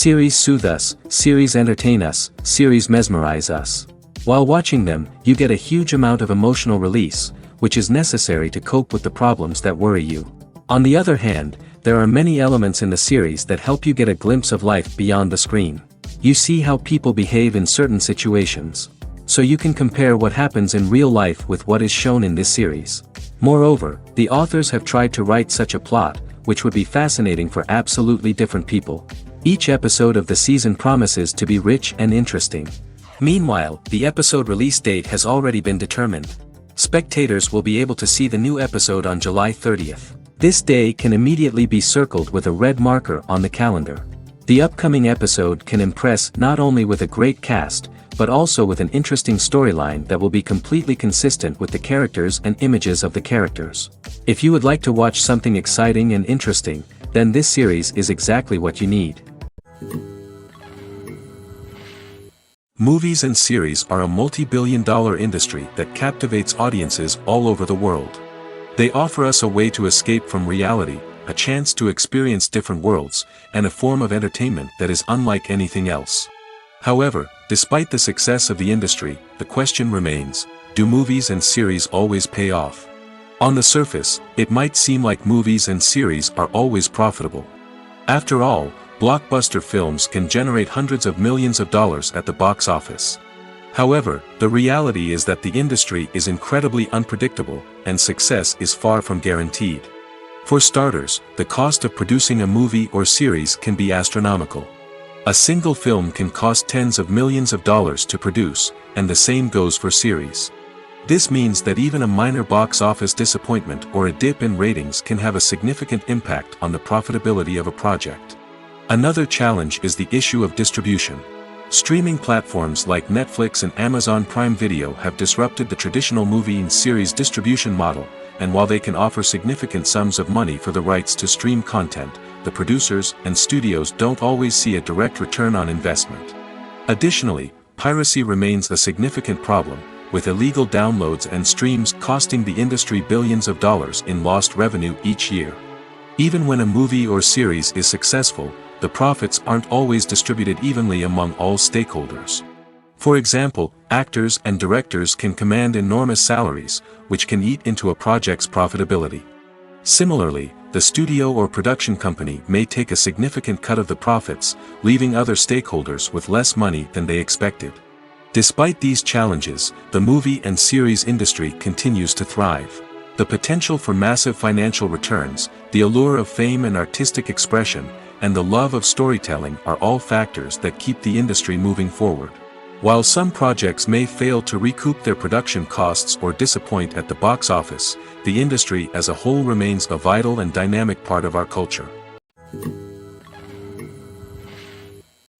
Series soothe us, series entertain us, series mesmerize us. While watching them, you get a huge amount of emotional release, which is necessary to cope with the problems that worry you. On the other hand, there are many elements in the series that help you get a glimpse of life beyond the screen. You see how people behave in certain situations. So you can compare what happens in real life with what is shown in this series. Moreover, the authors have tried to write such a plot, which would be fascinating for absolutely different people. Each episode of the season promises to be rich and interesting. Meanwhile, the episode release date has already been determined. Spectators will be able to see the new episode on July 30th. This day can immediately be circled with a red marker on the calendar. The upcoming episode can impress not only with a great cast, but also with an interesting storyline that will be completely consistent with the characters and images of the characters. If you would like to watch something exciting and interesting, then this series is exactly what you need. Movies and series are a multi-billion-dollar industry that captivates audiences all over the world. They offer us a way to escape from reality, a chance to experience different worlds, and a form of entertainment that is unlike anything else. However, despite the success of the industry, the question remains, do movies and series always pay off? On the surface, it might seem like movies and series are always profitable. After all, blockbuster films can generate hundreds of millions of dollars at the box office. However, the reality is that the industry is incredibly unpredictable, and success is far from guaranteed. For starters, the cost of producing a movie or series can be astronomical. A single film can cost tens of millions of dollars to produce, and the same goes for series. This means that even a minor box office disappointment or a dip in ratings can have a significant impact on the profitability of a project. Another challenge is the issue of distribution. Streaming platforms like Netflix and Amazon Prime Video have disrupted the traditional movie and series distribution model, and while they can offer significant sums of money for the rights to stream content, the producers and studios don't always see a direct return on investment. Additionally, piracy remains a significant problem, with illegal downloads and streams costing the industry billions of dollars in lost revenue each year. Even when a movie or series is successful, the profits aren't always distributed evenly among all stakeholders. For example, actors and directors can command enormous salaries, which can eat into a project's profitability. Similarly, the studio or production company may take a significant cut of the profits, leaving other stakeholders with less money than they expected. Despite these challenges, the movie and series industry continues to thrive. The potential for massive financial returns, the allure of fame and artistic expression, and the love of storytelling are all factors that keep the industry moving forward. While some projects may fail to recoup their production costs or disappoint at the box office, the industry as a whole remains a vital and dynamic part of our culture.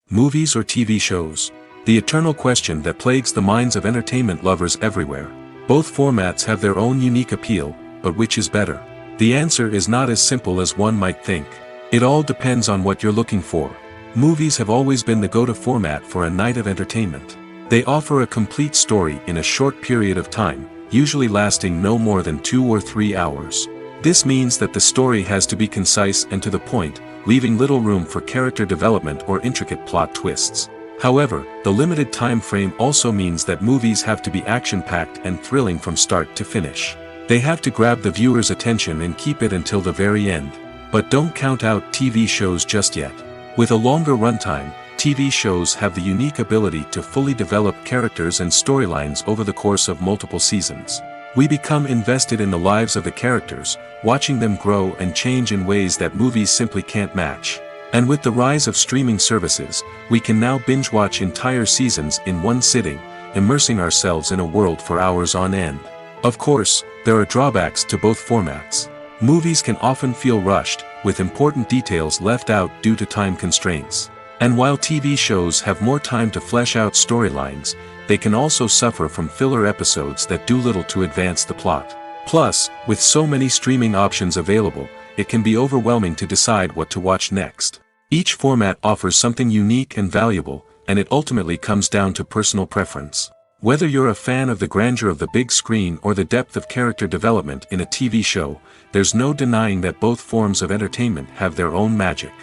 Movies or TV shows? The eternal question that plagues the minds of entertainment lovers everywhere. Both formats have their own unique appeal, but which is better? The answer is not as simple as one might think. It all depends on what you're looking for. Movies have always been the go-to format for a night of entertainment. They offer a complete story in a short period of time, usually lasting no more than 2 or 3 hours. This means that the story has to be concise and to the point, leaving little room for character development or intricate plot twists. However, the limited time frame also means that movies have to be action-packed and thrilling from start to finish. They have to grab the viewer's attention and keep it until the very end. But don't count out TV shows just yet. With a longer runtime, TV shows have the unique ability to fully develop characters and storylines over the course of multiple seasons. We become invested in the lives of the characters, watching them grow and change in ways that movies simply can't match. And with the rise of streaming services, we can now binge-watch entire seasons in one sitting, immersing ourselves in a world for hours on end. Of course, there are drawbacks to both formats. Movies can often feel rushed, with important details left out due to time constraints. And while TV shows have more time to flesh out storylines, they can also suffer from filler episodes that do little to advance the plot. Plus, with so many streaming options available, it can be overwhelming to decide what to watch next. Each format offers something unique and valuable, and it ultimately comes down to personal preference. Whether you're a fan of the grandeur of the big screen or the depth of character development in a TV show, there's no denying that both forms of entertainment have their own magic.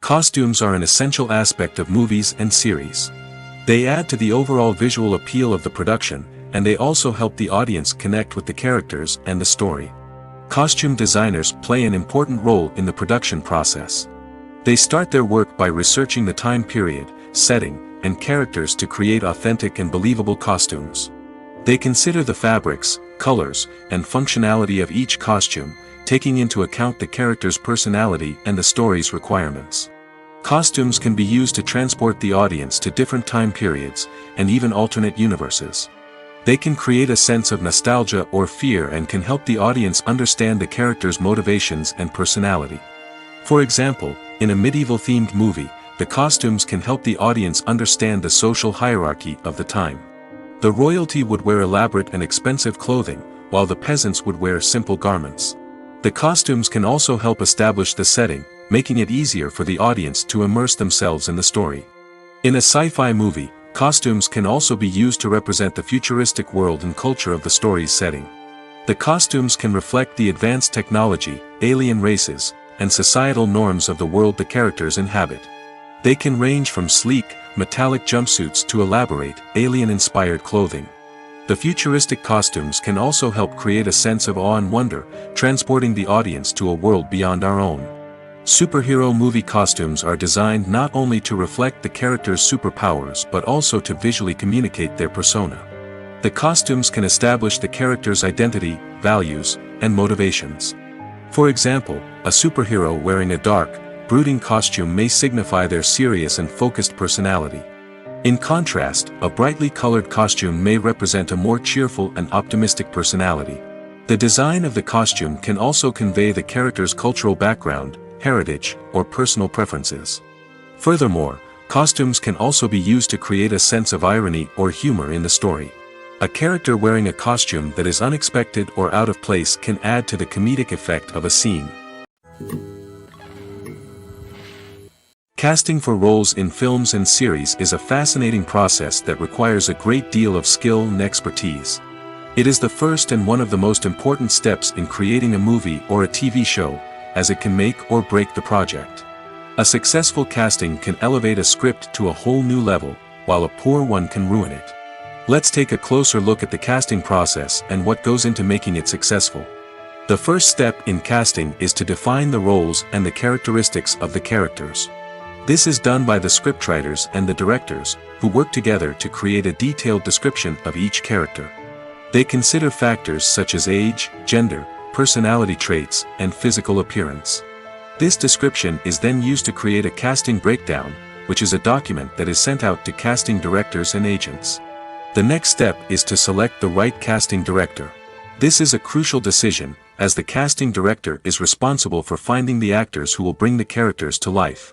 Costumes are an essential aspect of movies and series. They add to the overall visual appeal of the production, and they also help the audience connect with the characters and the story. Costume designers play an important role in the production process. They start their work by researching the time period, setting, and characters to create authentic and believable costumes. They consider the fabrics, colors, and functionality of each costume, taking into account the character's personality and the story's requirements. Costumes can be used to transport the audience to different time periods, and even alternate universes. They can create a sense of nostalgia or fear and can help the audience understand the character's motivations and personality. For example, in a medieval-themed movie, the costumes can help the audience understand the social hierarchy of the time. The royalty would wear elaborate and expensive clothing, while the peasants would wear simple garments. The costumes can also help establish the setting, making it easier for the audience to immerse themselves in the story. In a sci-fi movie, costumes can also be used to represent the futuristic world and culture of the story's setting. The costumes can reflect the advanced technology, alien races, and societal norms of the world the characters inhabit. They can range from sleek, metallic jumpsuits to elaborate, alien-inspired clothing. The futuristic costumes can also help create a sense of awe and wonder, transporting the audience to a world beyond our own. Superhero movie costumes are designed not only to reflect the character's superpowers but also to visually communicate their persona. The costumes can establish the character's identity, values, and motivations. For example, a superhero wearing a dark, brooding costume may signify their serious and focused personality. In contrast, a brightly colored costume may represent a more cheerful and optimistic personality. The design of the costume can also convey the character's cultural background, heritage, or personal preferences. Furthermore, costumes can also be used to create a sense of irony or humor in the story. A character wearing a costume that is unexpected or out of place can add to the comedic effect of a scene. Casting for roles in films and series is a fascinating process that requires a great deal of skill and expertise. It is the first and one of the most important steps in creating a movie or a TV show, as it can make or break the project. A successful casting can elevate a script to a whole new level, while a poor one can ruin it. Let's take a closer look at the casting process and what goes into making it successful. The first step in casting is to define the roles and the characteristics of the characters. This is done by the scriptwriters and the directors, who work together to create a detailed description of each character. They consider factors such as age, gender, personality traits, and physical appearance. This description is then used to create a casting breakdown, which is a document that is sent out to casting directors and agents. The next step is to select the right casting director. This is a crucial decision, as the casting director is responsible for finding the actors who will bring the characters to life.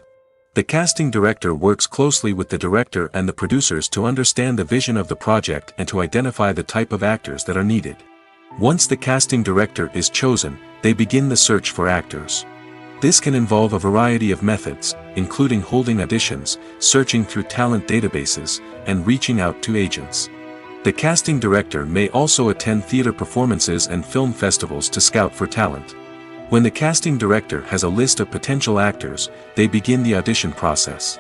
The casting director works closely with the director and the producers to understand the vision of the project and to identify the type of actors that are needed. Once the casting director is chosen, they begin the search for actors. This can involve a variety of methods, including holding auditions, searching through talent databases, and reaching out to agents. The casting director may also attend theater performances and film festivals to scout for talent. When the casting director has a list of potential actors, they begin the audition process.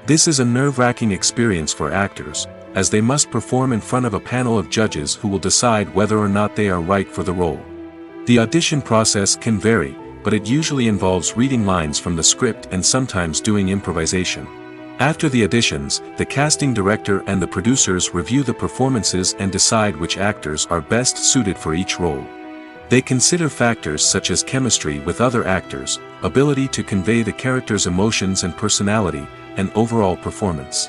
This is a nerve-wracking experience for actors, as they must perform in front of a panel of judges who will decide whether or not they are right for the role. The audition process can vary, but it usually involves reading lines from the script and sometimes doing improvisation. After the auditions, the casting director and the producers review the performances and decide which actors are best suited for each role. They consider factors such as chemistry with other actors, ability to convey the character's emotions and personality, and overall performance.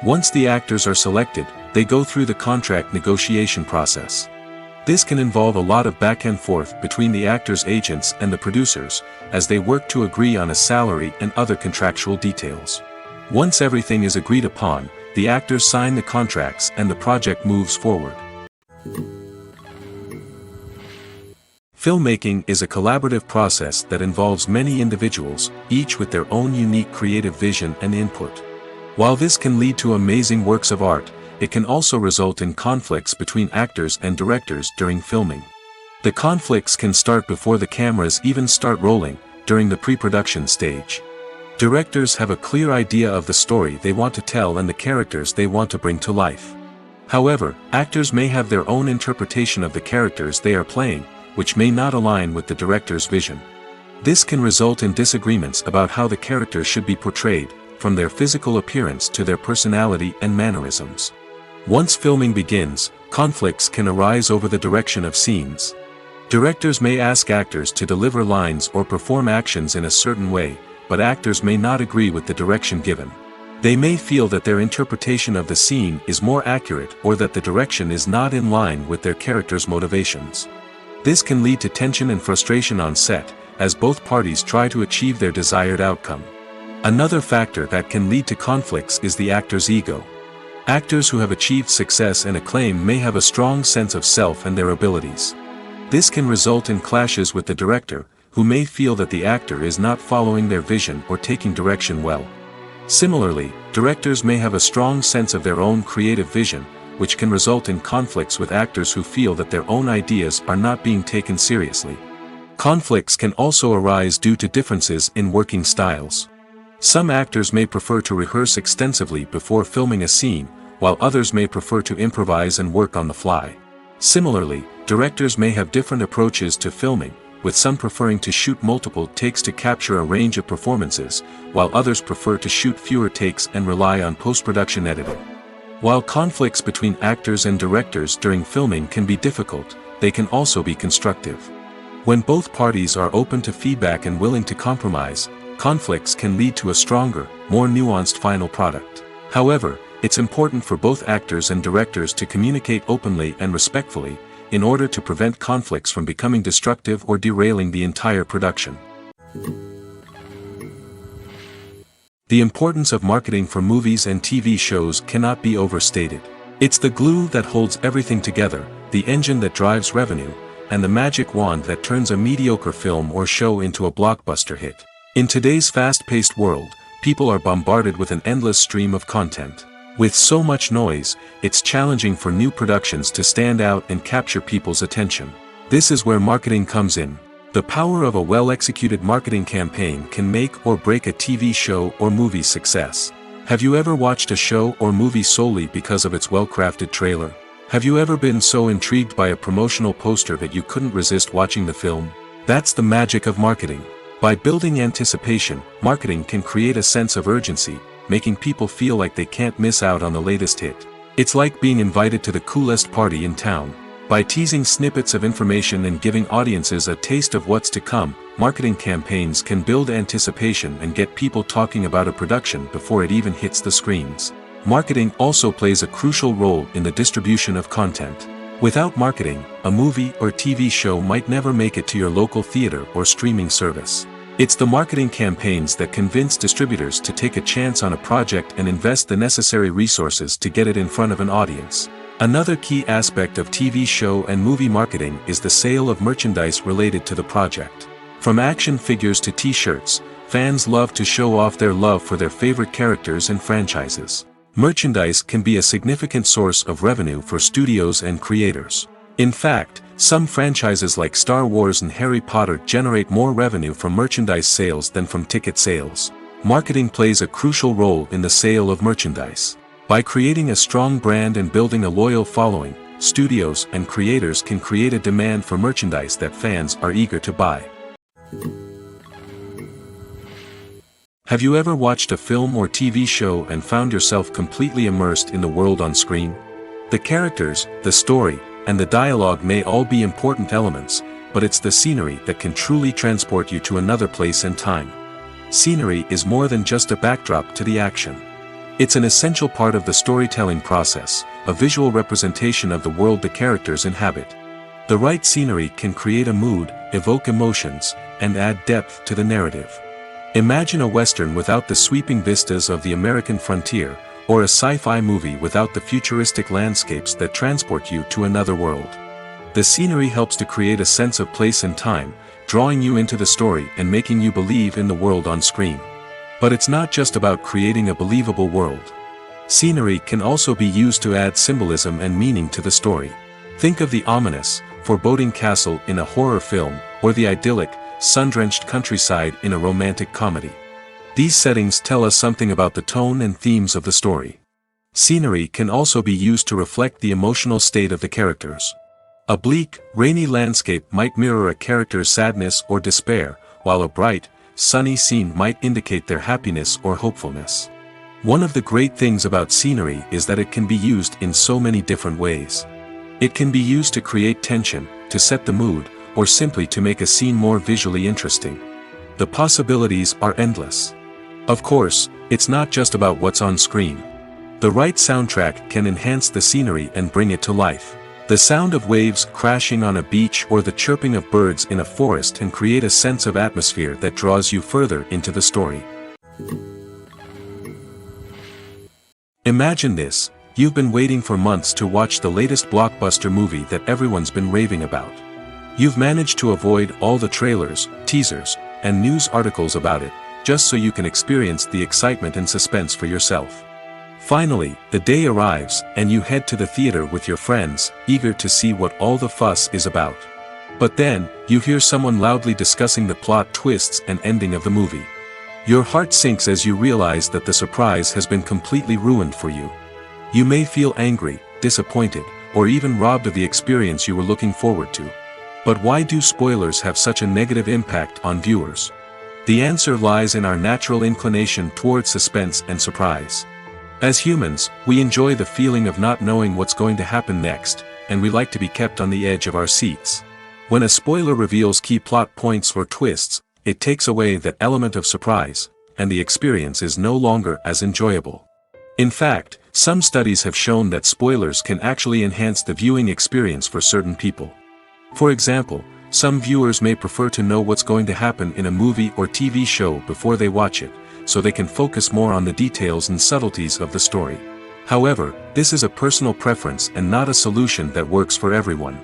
Once the actors are selected, they go through the contract negotiation process. This can involve a lot of back and forth between the actors' agents and the producers, as they work to agree on a salary and other contractual details. Once everything is agreed upon, the actors sign the contracts and the project moves forward. Filmmaking is a collaborative process that involves many individuals, each with their own unique creative vision and input. While this can lead to amazing works of art, it can also result in conflicts between actors and directors during filming. The conflicts can start before the cameras even start rolling, during the pre-production stage. Directors have a clear idea of the story they want to tell and the characters they want to bring to life. However, actors may have their own interpretation of the characters they are playing, which may not align with the director's vision. This can result in disagreements about how the characters should be portrayed, from their physical appearance to their personality and mannerisms. Once filming begins, conflicts can arise over the direction of scenes. Directors may ask actors to deliver lines or perform actions in a certain way, but actors may not agree with the direction given. They may feel that their interpretation of the scene is more accurate or that the direction is not in line with their character's motivations. This can lead to tension and frustration on set, as both parties try to achieve their desired outcome. Another factor that can lead to conflicts is the actor's ego. Actors who have achieved success and acclaim may have a strong sense of self and their abilities. This can result in clashes with the director, who may feel that the actor is not following their vision or taking direction well. Similarly, directors may have a strong sense of their own creative vision, which can result in conflicts with actors who feel that their own ideas are not being taken seriously. Conflicts can also arise due to differences in working styles. Some actors may prefer to rehearse extensively before filming a scene, while others may prefer to improvise and work on the fly. Similarly, directors may have different approaches to filming, with some preferring to shoot multiple takes to capture a range of performances, while others prefer to shoot fewer takes and rely on post-production editing. While conflicts between actors and directors during filming can be difficult, they can also be constructive. When both parties are open to feedback and willing to compromise, conflicts can lead to a stronger, more nuanced final product. However, it's important for both actors and directors to communicate openly and respectfully, in order to prevent conflicts from becoming destructive or derailing the entire production. The importance of marketing for movies and TV shows cannot be overstated. It's the glue that holds everything together, the engine that drives revenue, and the magic wand that turns a mediocre film or show into a blockbuster hit. In today's fast-paced world, people are bombarded with an endless stream of content. With so much noise, it's challenging for new productions to stand out and capture people's attention. This is where marketing comes in. The power of a well-executed marketing campaign can make or break a TV show or movie's success. Have you ever watched a show or movie solely because of its well-crafted trailer? Have you ever been so intrigued by a promotional poster that you couldn't resist watching the film? That's the magic of marketing. By building anticipation, marketing can create a sense of urgency, making people feel like they can't miss out on the latest hit. It's like being invited to the coolest party in town. By teasing snippets of information and giving audiences a taste of what's to come, marketing campaigns can build anticipation and get people talking about a production before it even hits the screens. Marketing also plays a crucial role in the distribution of content. Without marketing, a movie or TV show might never make it to your local theater or streaming service. It's the marketing campaigns that convince distributors to take a chance on a project and invest the necessary resources to get it in front of an audience. Another key aspect of TV show and movie marketing is the sale of merchandise related to the project. From action figures to t-shirts, fans love to show off their love for their favorite characters and franchises. Merchandise can be a significant source of revenue for studios and creators. In fact, some franchises like Star Wars and Harry Potter generate more revenue from merchandise sales than from ticket sales. Marketing plays a crucial role in the sale of merchandise. By creating a strong brand and building a loyal following, studios and creators can create a demand for merchandise that fans are eager to buy. Have you ever watched a film or TV show and found yourself completely immersed in the world on screen? The characters, the story, and the dialogue may all be important elements, but it's the scenery that can truly transport you to another place and time. Scenery is more than just a backdrop to the action. It's an essential part of the storytelling process, a visual representation of the world the characters inhabit. The right scenery can create a mood, evoke emotions, and add depth to the narrative. Imagine a Western without the sweeping vistas of the American frontier, or a sci-fi movie without the futuristic landscapes that transport you to another world. The scenery helps to create a sense of place and time, drawing you into the story and making you believe in the world on screen. But it's not just about creating a believable world. Scenery can also be used to add symbolism and meaning to the story. Think of the ominous, foreboding castle in a horror film, or the idyllic, sun-drenched countryside in a romantic comedy. These settings tell us something about the tone and themes of the story. Scenery can also be used to reflect the emotional state of the characters. A bleak, rainy landscape might mirror a character's sadness or despair, while a bright, sunny scene might indicate their happiness or hopefulness. One of the great things about scenery is that it can be used in so many different ways. It can be used to create tension, to set the mood, or simply to make a scene more visually interesting. The possibilities are endless. Of course, it's not just about what's on screen. The right soundtrack can enhance the scenery and bring it to life. The sound of waves crashing on a beach or the chirping of birds in a forest can create a sense of atmosphere that draws you further into the story. Imagine this: you've been waiting for months to watch the latest blockbuster movie that everyone's been raving about. You've managed to avoid all the trailers, teasers, and news articles about it, just so you can experience the excitement and suspense for yourself. Finally, the day arrives, and you head to the theater with your friends, eager to see what all the fuss is about. But then, you hear someone loudly discussing the plot twists and ending of the movie. Your heart sinks as you realize that the surprise has been completely ruined for you. You may feel angry, disappointed, or even robbed of the experience you were looking forward to. But why do spoilers have such a negative impact on viewers? The answer lies in our natural inclination toward suspense and surprise. As humans, we enjoy the feeling of not knowing what's going to happen next, and we like to be kept on the edge of our seats. When a spoiler reveals key plot points or twists, it takes away that element of surprise, and the experience is no longer as enjoyable. In fact, some studies have shown that spoilers can actually enhance the viewing experience for certain people. For example, some viewers may prefer to know what's going to happen in a movie or TV show before they watch it, so they can focus more on the details and subtleties of the story. However, this is a personal preference and not a solution that works for everyone.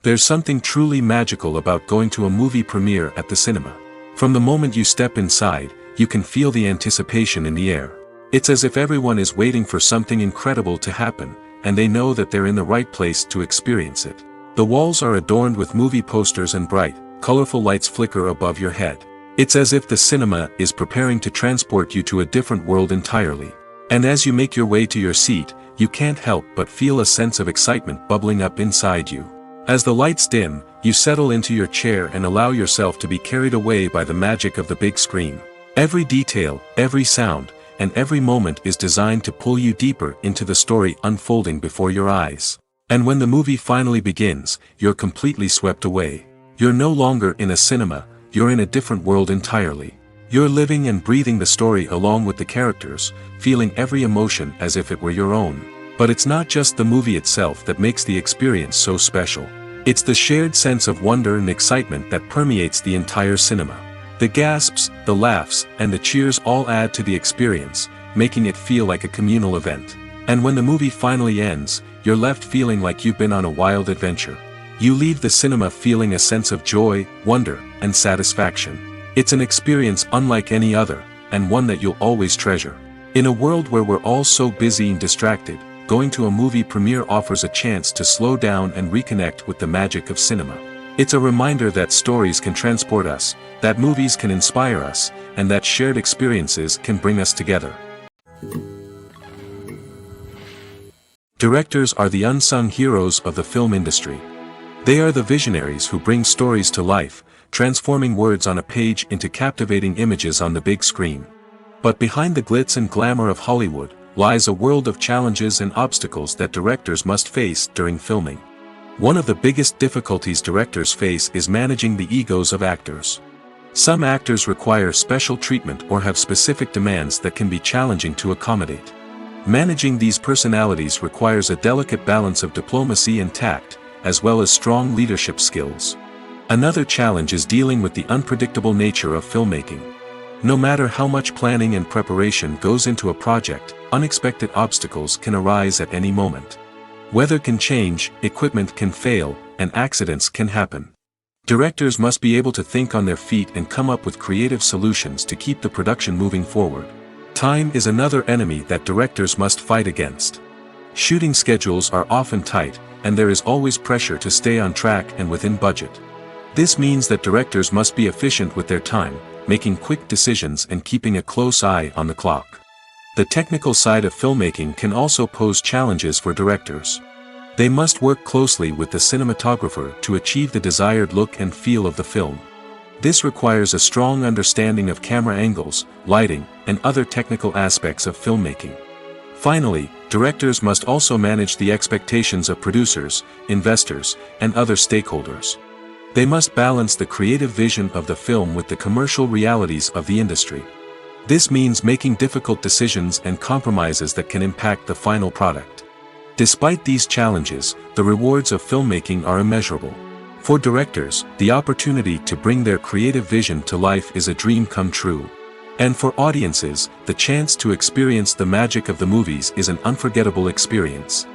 There's something truly magical about going to a movie premiere at the cinema. From the moment you step inside, you can feel the anticipation in the air. It's as if everyone is waiting for something incredible to happen, and they know that they're in the right place to experience it. The walls are adorned with movie posters and bright, colorful lights flicker above your head. It's as if the cinema is preparing to transport you to a different world entirely. And as you make your way to your seat, you can't help but feel a sense of excitement bubbling up inside you. As the lights dim, you settle into your chair and allow yourself to be carried away by the magic of the big screen. Every detail, every sound, and every moment is designed to pull you deeper into the story unfolding before your eyes. And when the movie finally begins, you're completely swept away. You're no longer in a cinema, you're in a different world entirely. You're living and breathing the story along with the characters, feeling every emotion as if it were your own. But it's not just the movie itself that makes the experience so special. It's the shared sense of wonder and excitement that permeates the entire cinema. The gasps, the laughs, and the cheers all add to the experience, making it feel like a communal event. And when the movie finally ends, you're left feeling like you've been on a wild adventure. You leave the cinema feeling a sense of joy, wonder, and satisfaction. It's an experience unlike any other, and one that you'll always treasure. In a world where we're all so busy and distracted, going to a movie premiere offers a chance to slow down and reconnect with the magic of cinema. It's a reminder that stories can transport us, that movies can inspire us, and that shared experiences can bring us together. Directors are the unsung heroes of the film industry. They are the visionaries who bring stories to life, transforming words on a page into captivating images on the big screen. But behind the glitz and glamour of Hollywood lies a world of challenges and obstacles that directors must face during filming. One of the biggest difficulties directors face is managing the egos of actors. Some actors require special treatment or have specific demands that can be challenging to accommodate. Managing these personalities requires a delicate balance of diplomacy and tact, as well as strong leadership skills. Another challenge is dealing with the unpredictable nature of filmmaking. No matter how much planning and preparation goes into a project, unexpected obstacles can arise at any moment. Weather can change, equipment can fail, and accidents can happen. Directors must be able to think on their feet and come up with creative solutions to keep the production moving forward. Time is another enemy that directors must fight against. Shooting schedules are often tight, and there is always pressure to stay on track and within budget. This means that directors must be efficient with their time, making quick decisions and keeping a close eye on the clock. The technical side of filmmaking can also pose challenges for directors. They must work closely with the cinematographer to achieve the desired look and feel of the film. This requires a strong understanding of camera angles, lighting, and other technical aspects of filmmaking. Finally, directors must also manage the expectations of producers, investors, and other stakeholders. They must balance the creative vision of the film with the commercial realities of the industry. This means making difficult decisions and compromises that can impact the final product. Despite these challenges, the rewards of filmmaking are immeasurable. For directors, the opportunity to bring their creative vision to life is a dream come true. And for audiences, the chance to experience the magic of the movies is an unforgettable experience.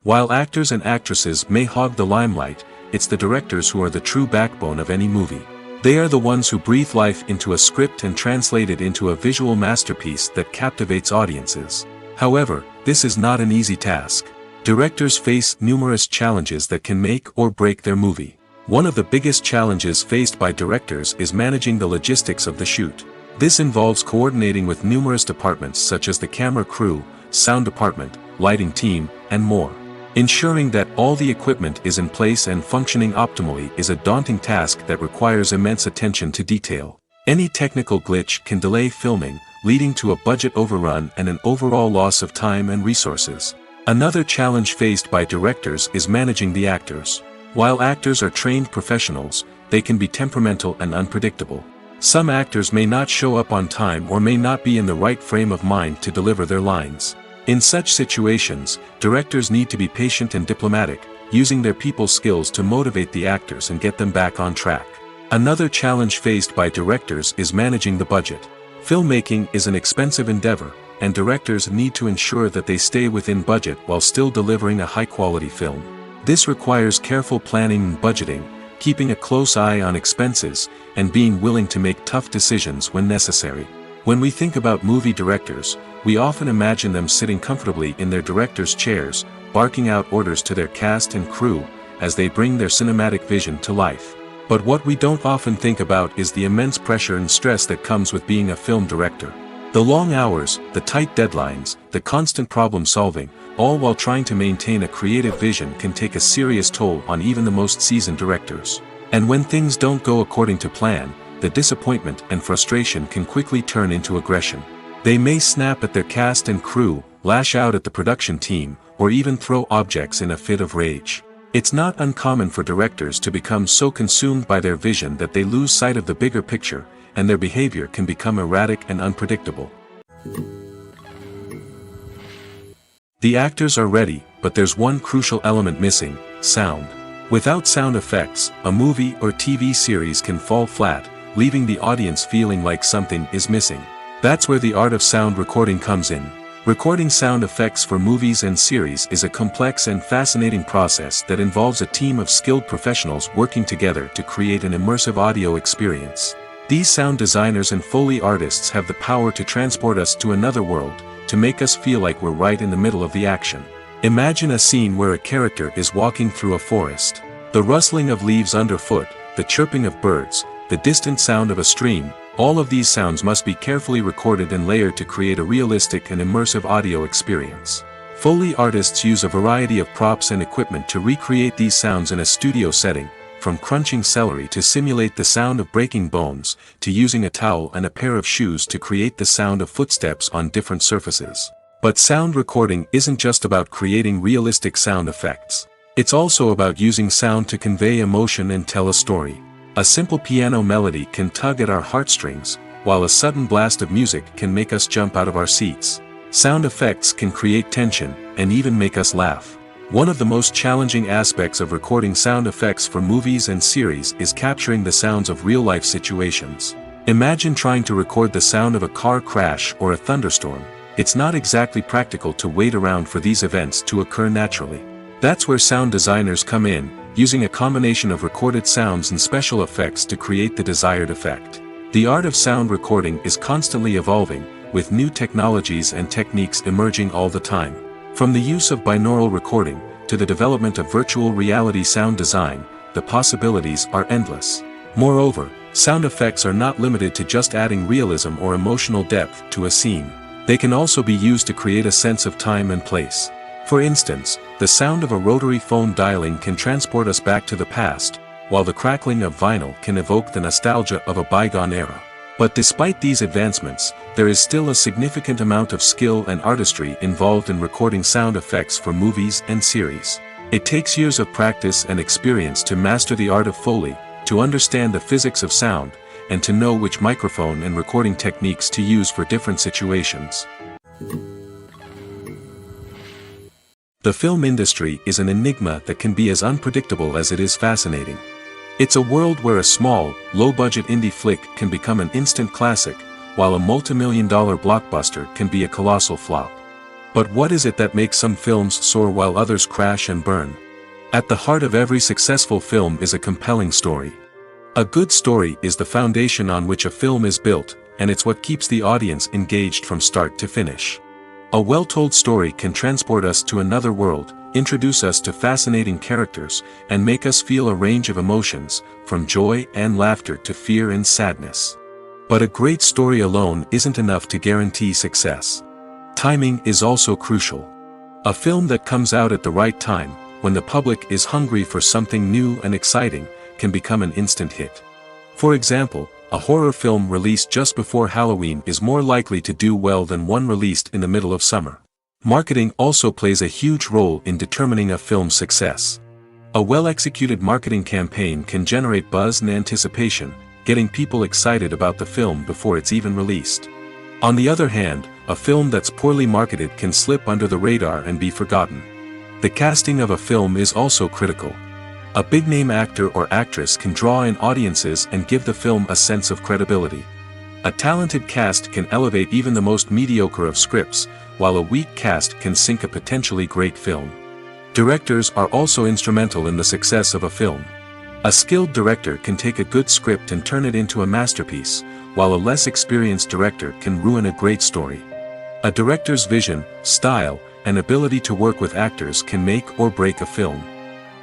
While actors and actresses may hog the limelight, it's the directors who are the true backbone of any movie. They are the ones who breathe life into a script and translate it into a visual masterpiece that captivates audiences. However, this is not an easy task. Directors face numerous challenges that can make or break their movie. One of the biggest challenges faced by directors is managing the logistics of the shoot. This involves coordinating with numerous departments such as the camera crew, sound department, lighting team, and more. Ensuring that all the equipment is in place and functioning optimally is a daunting task that requires immense attention to detail. Any technical glitch can delay filming, leading to a budget overrun and an overall loss of time and resources. Another challenge faced by directors is managing the actors. While actors are trained professionals, they can be temperamental and unpredictable. Some actors may not show up on time or may not be in the right frame of mind to deliver their lines. In such situations, directors need to be patient and diplomatic, using their people skills to motivate the actors and get them back on track. Another challenge faced by directors is managing the budget. Filmmaking is an expensive endeavor, and directors need to ensure that they stay within budget while still delivering a high-quality film. This requires careful planning and budgeting, keeping a close eye on expenses, and being willing to make tough decisions when necessary. When we think about movie directors, we often imagine them sitting comfortably in their director's chairs, barking out orders to their cast and crew, as they bring their cinematic vision to life. But what we don't often think about is the immense pressure and stress that comes with being a film director. The long hours, the tight deadlines, the constant problem solving, all while trying to maintain a creative vision can take a serious toll on even the most seasoned directors. And when things don't go according to plan, the disappointment and frustration can quickly turn into aggression. They may snap at their cast and crew, lash out at the production team, or even throw objects in a fit of rage. It's not uncommon for directors to become so consumed by their vision that they lose sight of the bigger picture, and their behavior can become erratic and unpredictable. The actors are ready, but there's one crucial element missing: sound. Without sound effects, a movie or TV series can fall flat, leaving the audience feeling like something is missing. That's where the art of sound recording comes in. Recording sound effects for movies and series is a complex and fascinating process that involves a team of skilled professionals working together to create an immersive audio experience. These sound designers and Foley artists have the power to transport us to another world, to make us feel like we're right in the middle of the action. Imagine a scene where a character is walking through a forest. The rustling of leaves underfoot, the chirping of birds, the distant sound of a stream, all of these sounds must be carefully recorded and layered to create a realistic and immersive audio experience. Foley artists use a variety of props and equipment to recreate these sounds in a studio setting, from crunching celery to simulate the sound of breaking bones, to using a towel and a pair of shoes to create the sound of footsteps on different surfaces. But sound recording isn't just about creating realistic sound effects. It's also about using sound to convey emotion and tell a story. A simple piano melody can tug at our heartstrings, while a sudden blast of music can make us jump out of our seats. Sound effects can create tension, and even make us laugh. One of the most challenging aspects of recording sound effects for movies and series is capturing the sounds of real-life situations. Imagine trying to record the sound of a car crash or a thunderstorm. It's not exactly practical to wait around for these events to occur naturally. That's where sound designers come in, using a combination of recorded sounds and special effects to create the desired effect. The art of sound recording is constantly evolving, with new technologies and techniques emerging all the time. From the use of binaural recording, to the development of virtual reality sound design, the possibilities are endless. Moreover, sound effects are not limited to just adding realism or emotional depth to a scene. They can also be used to create a sense of time and place. For instance, the sound of a rotary phone dialing can transport us back to the past, while the crackling of vinyl can evoke the nostalgia of a bygone era. But despite these advancements, there is still a significant amount of skill and artistry involved in recording sound effects for movies and series. It takes years of practice and experience to master the art of Foley, to understand the physics of sound, and to know which microphone and recording techniques to use for different situations. The film industry is an enigma that can be as unpredictable as it is fascinating. It's a world where a small, low-budget indie flick can become an instant classic, while a multi-million-dollar blockbuster can be a colossal flop. But what is it that makes some films soar while others crash and burn? At the heart of every successful film is a compelling story. A good story is the foundation on which a film is built, and it's what keeps the audience engaged from start to finish. A well-told story can transport us to another world, introduce us to fascinating characters, and make us feel a range of emotions, from joy and laughter to fear and sadness. But a great story alone isn't enough to guarantee success. Timing is also crucial. A film that comes out at the right time, when the public is hungry for something new and exciting, can become an instant hit. For example, a horror film released just before Halloween is more likely to do well than one released in the middle of summer. Marketing also plays a huge role in determining a film's success. A well-executed marketing campaign can generate buzz and anticipation, getting people excited about the film before it's even released. On the other hand, a film that's poorly marketed can slip under the radar and be forgotten. The casting of a film is also critical. A big-name actor or actress can draw in audiences and give the film a sense of credibility. A talented cast can elevate even the most mediocre of scripts, while a weak cast can sink a potentially great film. Directors are also instrumental in the success of a film. A skilled director can take a good script and turn it into a masterpiece, while a less experienced director can ruin a great story. A director's vision, style, and ability to work with actors can make or break a film.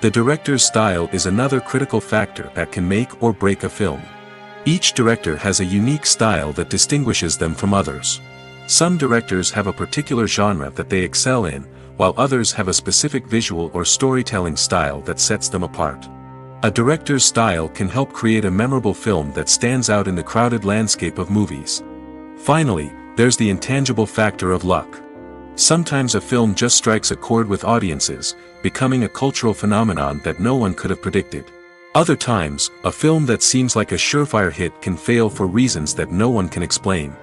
The director's style is another critical factor that can make or break a film. Each director has a unique style that distinguishes them from others. Some directors have a particular genre that they excel in, while others have a specific visual or storytelling style that sets them apart. A director's style can help create a memorable film that stands out in the crowded landscape of movies. Finally, there's the intangible factor of luck. Sometimes a film just strikes a chord with audiences, becoming a cultural phenomenon that no one could have predicted. Other times, a film that seems like a surefire hit can fail for reasons that no one can explain.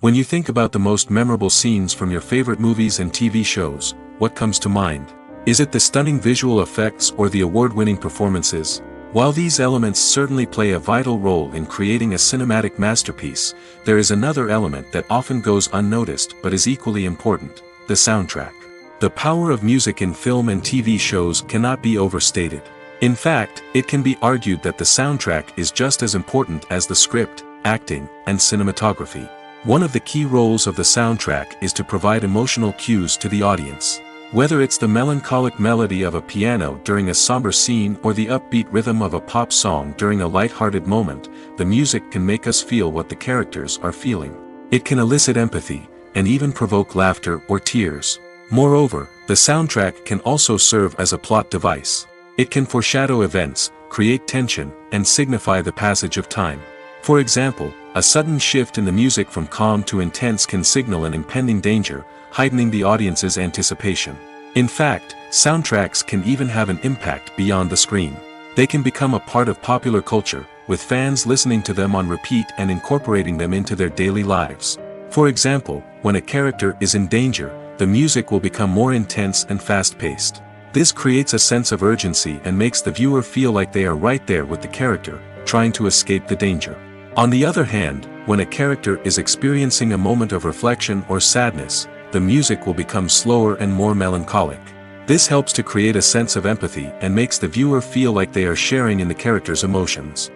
When you think about the most memorable scenes from your favorite movies and TV shows, what comes to mind? Is it the stunning visual effects or the award-winning performances? While these elements certainly play a vital role in creating a cinematic masterpiece, there is another element that often goes unnoticed but is equally important: the soundtrack. The power of music in film and TV shows cannot be overstated. In fact, it can be argued that the soundtrack is just as important as the script, acting, and cinematography. One of the key roles of the soundtrack is to provide emotional cues to the audience. Whether it's the melancholic melody of a piano during a somber scene or the upbeat rhythm of a pop song during a light-hearted moment, the music can make us feel what the characters are feeling. It can elicit empathy, and even provoke laughter or tears. Moreover, the soundtrack can also serve as a plot device. It can foreshadow events, create tension, and signify the passage of time. For example, a sudden shift in the music from calm to intense can signal an impending danger, heightening the audience's anticipation. In fact, soundtracks can even have an impact beyond the screen. They can become a part of popular culture, with fans listening to them on repeat and incorporating them into their daily lives. For example, when a character is in danger, the music will become more intense and fast-paced. This creates a sense of urgency and makes the viewer feel like they are right there with the character, trying to escape the danger. On the other hand, when a character is experiencing a moment of reflection or sadness, the music will become slower and more melancholic. This helps to create a sense of empathy and makes the viewer feel like they are sharing in the character's emotions.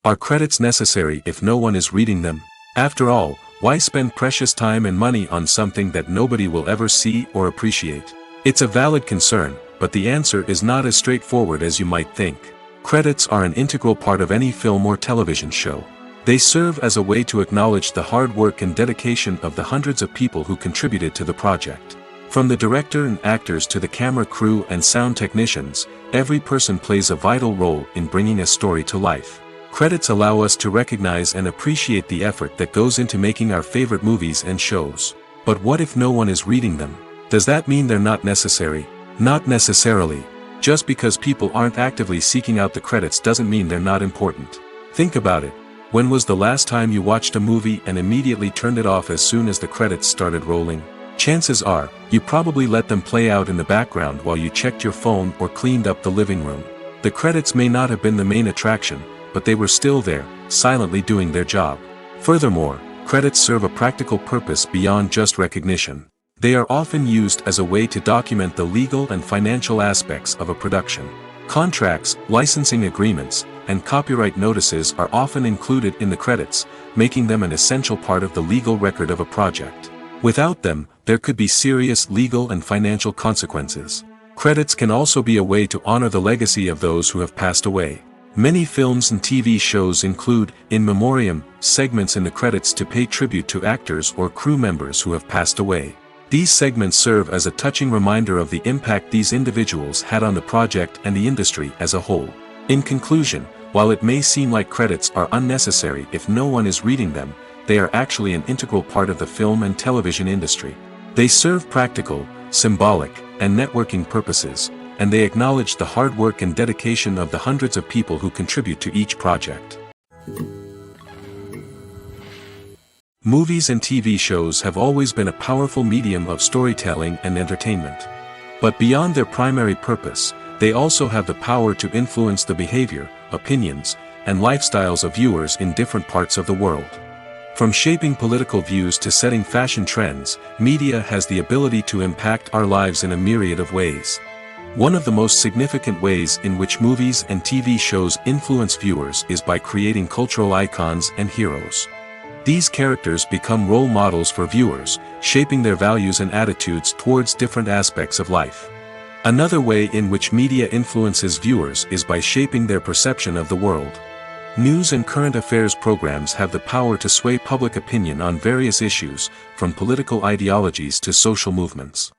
Are credits necessary if no one is reading them? After all, Why spend precious time and money on something that nobody will ever see or appreciate? It's a valid concern, but the answer is not as straightforward as you might think. Credits are an integral part of any film or television show. They serve as a way to acknowledge the hard work and dedication of the hundreds of people who contributed to the project. From the director and actors to the camera crew and sound technicians, every person plays a vital role in bringing a story to life. Credits allow us to recognize and appreciate the effort that goes into making our favorite movies and shows. But what if no one is reading them? Does that mean they're not necessary? Not necessarily. Just because people aren't actively seeking out the credits doesn't mean they're not important. Think about it. When was the last time you watched a movie and immediately turned it off as soon as the credits started rolling? Chances are, you probably let them play out in the background while you checked your phone or cleaned up the living room. The credits may not have been the main attraction, but they were still there, silently doing their job. Furthermore, credits serve a practical purpose beyond just recognition. They are often used as a way to document the legal and financial aspects of a production. Contracts, licensing agreements, and copyright notices are often included in the credits, making them an essential part of the legal record of a project. Without them, there could be serious legal and financial consequences. Credits can also be a way to honor the legacy of those who have passed away. Many films and TV shows include in memoriam segments in the credits to pay tribute to actors or crew members who have passed away. These segments serve as a touching reminder of the impact these individuals had on the project and the industry as a whole. In conclusion, while it may seem like credits are unnecessary if no one is reading them, they are actually an integral part of the film and television industry. They serve practical, symbolic, and networking purposes, and they acknowledge the hard work and dedication of the hundreds of people who contribute to each project. Movies and TV shows have always been a powerful medium of storytelling and entertainment. But beyond their primary purpose, they also have the power to influence the behavior, opinions, and lifestyles of viewers in different parts of the world. From shaping political views to setting fashion trends, media has the ability to impact our lives in a myriad of ways. One of the most significant ways in which movies and TV shows influence viewers is by creating cultural icons and heroes. These characters become role models for viewers, shaping their values and attitudes towards different aspects of life. Another way in which media influences viewers is by shaping their perception of the world. News and current affairs programs have the power to sway public opinion on various issues, from political ideologies to social movements.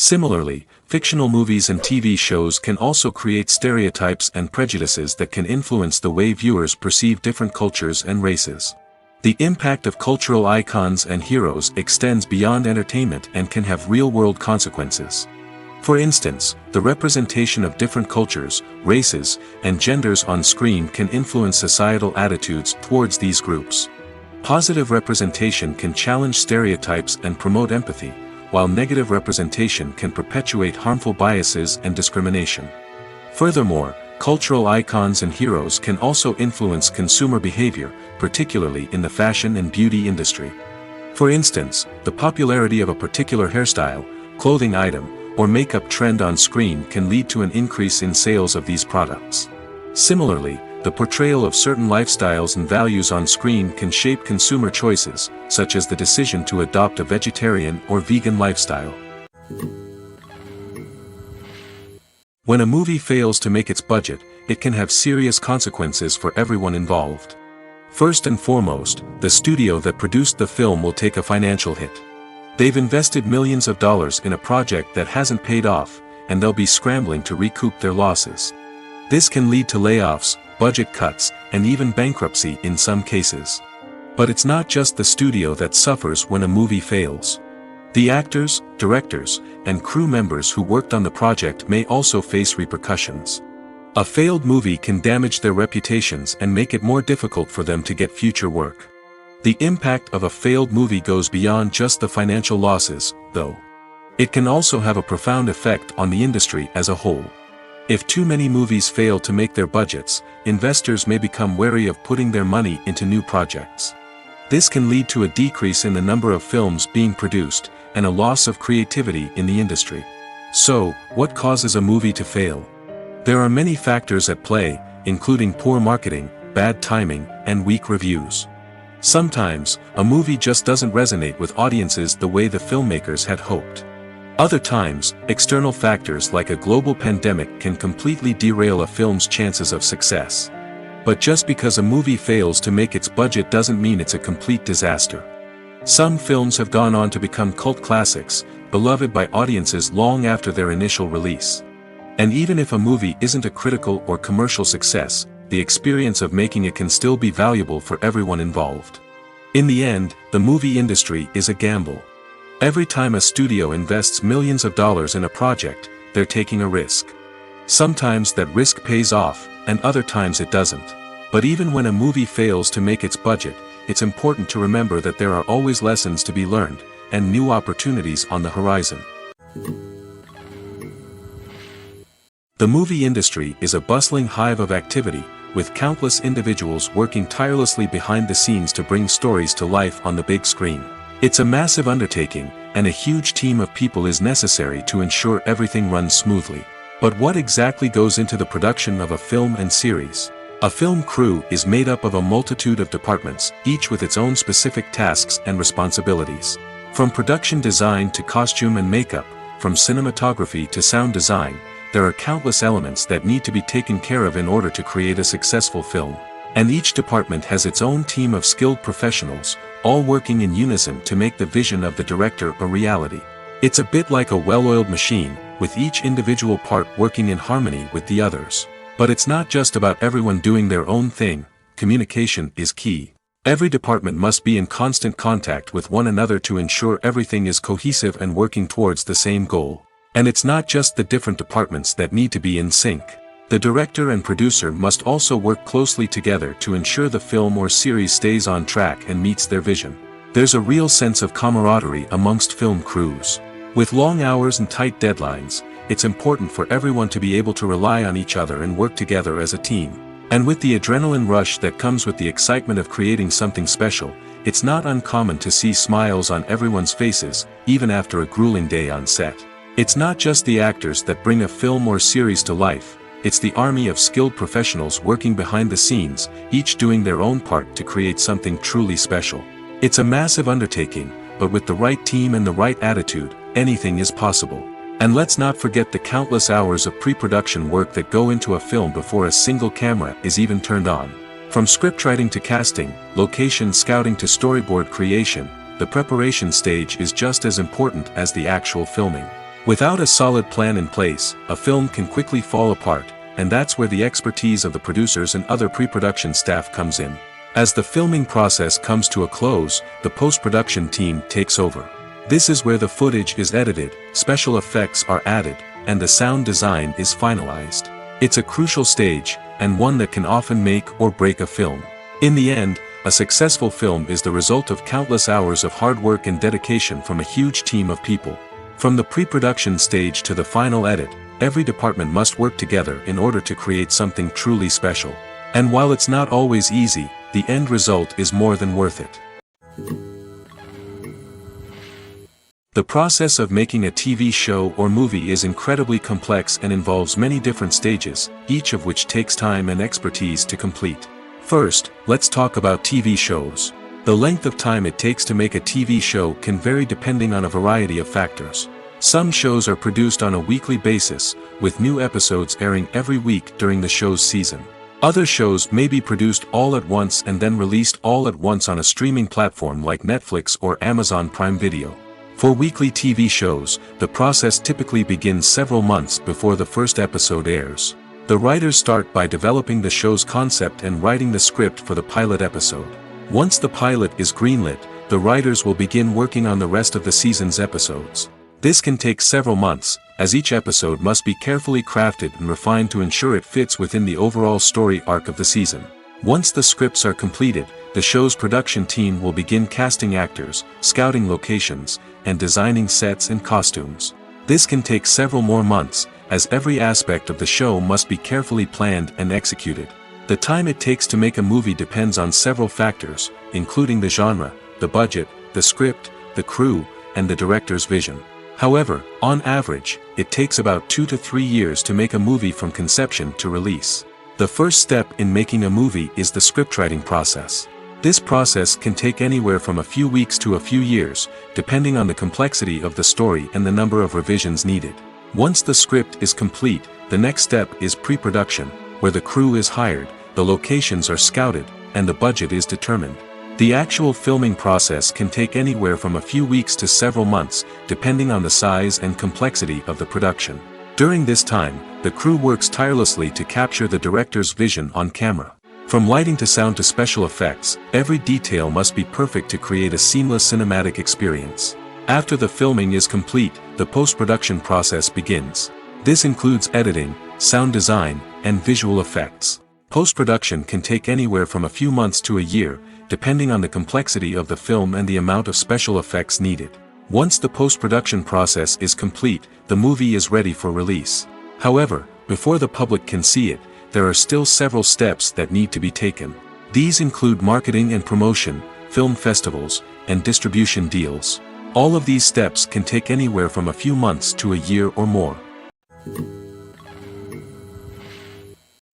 Similarly, fictional movies and TV shows can also create stereotypes and prejudices that can influence the way viewers perceive different cultures and races. The impact of cultural icons and heroes extends beyond entertainment and can have real-world consequences. For instance, the representation of different cultures, races, and genders on screen can influence societal attitudes towards these groups. Positive representation can challenge stereotypes and promote empathy, while negative representation can perpetuate harmful biases and discrimination. Furthermore, cultural icons and heroes can also influence consumer behavior, particularly in the fashion and beauty industry. For instance, the popularity of a particular hairstyle, clothing item, or makeup trend on screen can lead to an increase in sales of these products. Similarly, the portrayal of certain lifestyles and values on screen can shape consumer choices, such as the decision to adopt a vegetarian or vegan lifestyle. When a movie fails to make its budget, it can have serious consequences for everyone involved. First and foremost, the studio that produced the film will take a financial hit. They've invested millions of dollars in a project that hasn't paid off, and they'll be scrambling to recoup their losses. This can lead to layoffs, budget cuts, and even bankruptcy in some cases. But it's not just the studio that suffers when a movie fails. The actors, directors, and crew members who worked on the project may also face repercussions. A failed movie can damage their reputations and make it more difficult for them to get future work. The impact of a failed movie goes beyond just the financial losses, though. It can also have a profound effect on the industry as a whole. If too many movies fail to make their budgets, investors may become wary of putting their money into new projects. This can lead to a decrease in the number of films being produced, and a loss of creativity in the industry. So, what causes a movie to fail? There are many factors at play, including poor marketing, bad timing, and weak reviews. Sometimes, a movie just doesn't resonate with audiences the way the filmmakers had hoped. Other times, external factors like a global pandemic can completely derail a film's chances of success. But just because a movie fails to make its budget doesn't mean it's a complete disaster. Some films have gone on to become cult classics, beloved by audiences long after their initial release. And even if a movie isn't a critical or commercial success, the experience of making it can still be valuable for everyone involved. In the end, the movie industry is a gamble. Every time a studio invests millions of dollars in a project, they're taking a risk. Sometimes that risk pays off, and other times it doesn't. But even when a movie fails to make its budget, it's important to remember that there are always lessons to be learned, and new opportunities on the horizon. The movie industry is a bustling hive of activity, with countless individuals working tirelessly behind the scenes to bring stories to life on the big screen. It's a massive undertaking, and a huge team of people is necessary to ensure everything runs smoothly. But what exactly goes into the production of a film and series? A film crew is made up of a multitude of departments, each with its own specific tasks and responsibilities. From production design to costume and makeup, from cinematography to sound design, there are countless elements that need to be taken care of in order to create a successful film. And each department has its own team of skilled professionals, all working in unison to make the vision of the director a reality. It's a bit like a well-oiled machine, with each individual part working in harmony with the others. But it's not just about everyone doing their own thing. Communication is key. Every department must be in constant contact with one another to ensure everything is cohesive and working towards the same goal. And it's not just the different departments that need to be in sync. The director and producer must also work closely together to ensure the film or series stays on track and meets their vision. There's a real sense of camaraderie amongst film crews. With long hours and tight deadlines, it's important for everyone to be able to rely on each other and work together as a team. And with the adrenaline rush that comes with the excitement of creating something special, it's not uncommon to see smiles on everyone's faces, even after a grueling day on set. It's not just the actors that bring a film or series to life. It's the army of skilled professionals working behind the scenes, each doing their own part to create something truly special. It's a massive undertaking, but with the right team and the right attitude, anything is possible. And let's not forget the countless hours of pre-production work that go into a film before a single camera is even turned on. From scriptwriting to casting, location scouting to storyboard creation, the preparation stage is just as important as the actual filming. Without a solid plan in place, a film can quickly fall apart, and that's where the expertise of the producers and other pre-production staff comes in. As the filming process comes to a close, the post-production team takes over. This is where the footage is edited, special effects are added, and the sound design is finalized. It's a crucial stage, and one that can often make or break a film. In the end, a successful film is the result of countless hours of hard work and dedication from a huge team of people. From the pre-production stage to the final edit, every department must work together in order to create something truly special. And while it's not always easy, the end result is more than worth it. The process of making a TV show or movie is incredibly complex and involves many different stages, each of which takes time and expertise to complete. First, let's talk about TV shows. The length of time it takes to make a TV show can vary depending on a variety of factors. Some shows are produced on a weekly basis, with new episodes airing every week during the show's season. Other shows may be produced all at once and then released all at once on a streaming platform like Netflix or Amazon Prime Video. For weekly TV shows, the process typically begins several months before the first episode airs. The writers start by developing the show's concept and writing the script for the pilot episode. Once the pilot is greenlit, the writers will begin working on the rest of the season's episodes. This can take several months, as each episode must be carefully crafted and refined to ensure it fits within the overall story arc of the season. Once the scripts are completed, the show's production team will begin casting actors, scouting locations, and designing sets and costumes. This can take several more months, as every aspect of the show must be carefully planned and executed. The time it takes to make a movie depends on several factors, including the genre, the budget, the script, the crew, and the director's vision. However, on average, it takes about 2 to 3 years to make a movie from conception to release. The first step in making a movie is the scriptwriting process. This process can take anywhere from a few weeks to a few years, depending on the complexity of the story and the number of revisions needed. Once the script is complete, the next step is pre-production, where the crew is hired, the locations are scouted, and the budget is determined. The actual filming process can take anywhere from a few weeks to several months, depending on the size and complexity of the production. During this time, the crew works tirelessly to capture the director's vision on camera. From lighting to sound to special effects, every detail must be perfect to create a seamless cinematic experience. After the filming is complete, the post-production process begins. This includes editing, sound design, and visual effects. Post-production can take anywhere from a few months to a year, depending on the complexity of the film and the amount of special effects needed. Once the post-production process is complete, the movie is ready for release. However, before the public can see it, there are still several steps that need to be taken. These include marketing and promotion, film festivals, and distribution deals. All of these steps can take anywhere from a few months to a year or more.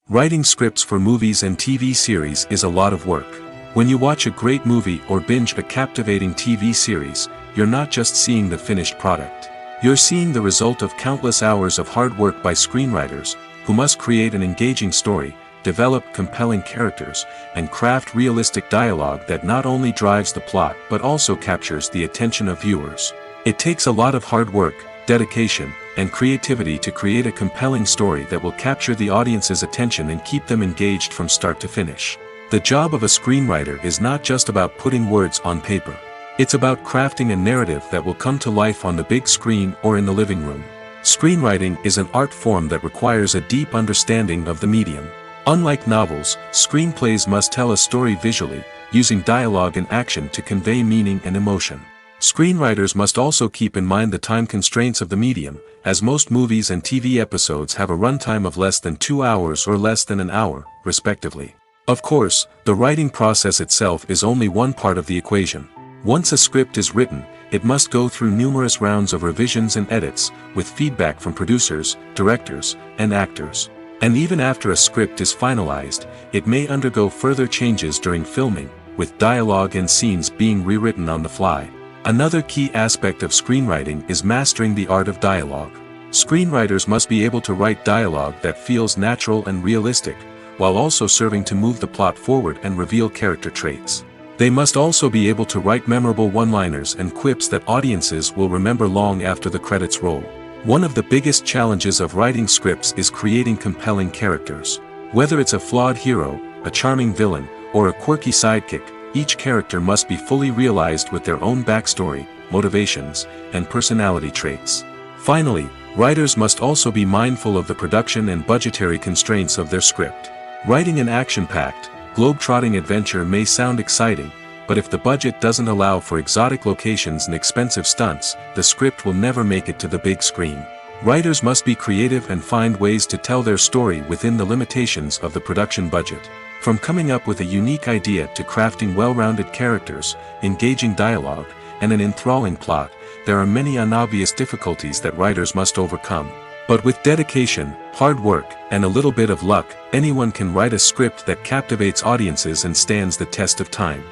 Writing scripts for movies and TV series is a lot of work. When you watch a great movie or binge a captivating TV series, you're not just seeing the finished product. You're seeing the result of countless hours of hard work by screenwriters, who must create an engaging story, develop compelling characters, and craft realistic dialogue that not only drives the plot but also captures the attention of viewers. It takes a lot of hard work, dedication, and creativity to create a compelling story that will capture the audience's attention and keep them engaged from start to finish. The job of a screenwriter is not just about putting words on paper. It's about crafting a narrative that will come to life on the big screen or in the living room. Screenwriting is an art form that requires a deep understanding of the medium. Unlike novels, screenplays must tell a story visually, using dialogue and action to convey meaning and emotion. Screenwriters must also keep in mind the time constraints of the medium, as most movies and TV episodes have a runtime of less than 2 hours or less than an hour, respectively. Of course, the writing process itself is only one part of the equation. Once a script is written, it must go through numerous rounds of revisions and edits, with feedback from producers, directors, and actors. And even after a script is finalized, it may undergo further changes during filming, with dialogue and scenes being rewritten on the fly. Another key aspect of screenwriting is mastering the art of dialogue. Screenwriters must be able to write dialogue that feels natural and realistic, while also serving to move the plot forward and reveal character traits. They must also be able to write memorable one-liners and quips that audiences will remember long after the credits roll. One of the biggest challenges of writing scripts is creating compelling characters. Whether it's a flawed hero, a charming villain, or a quirky sidekick, each character must be fully realized with their own backstory, motivations, and personality traits. Finally, writers must also be mindful of the production and budgetary constraints of their script. Writing an action-packed, globe-trotting adventure may sound exciting, but if the budget doesn't allow for exotic locations and expensive stunts, the script will never make it to the big screen. Writers must be creative and find ways to tell their story within the limitations of the production budget. From coming up with a unique idea to crafting well-rounded characters, engaging dialogue, and an enthralling plot, there are many unobvious difficulties that writers must overcome. But with dedication, hard work, and a little bit of luck, anyone can write a script that captivates audiences and stands the test of time.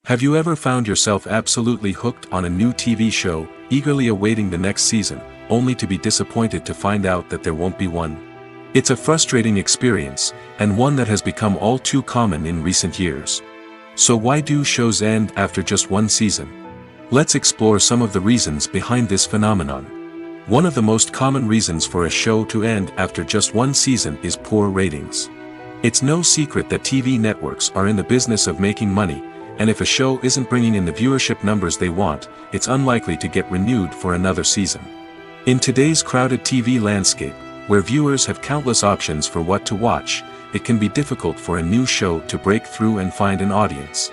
Have you ever found yourself absolutely hooked on a new TV show, eagerly awaiting the next season, only to be disappointed to find out that there won't be one? It's a frustrating experience, and one that has become all too common in recent years. So why do shows end after just one season? Let's explore some of the reasons behind this phenomenon. One of the most common reasons for a show to end after just one season is poor ratings. It's no secret that TV networks are in the business of making money, and if a show isn't bringing in the viewership numbers they want, it's unlikely to get renewed for another season. In today's crowded TV landscape, where viewers have countless options for what to watch, it can be difficult for a new show to break through and find an audience.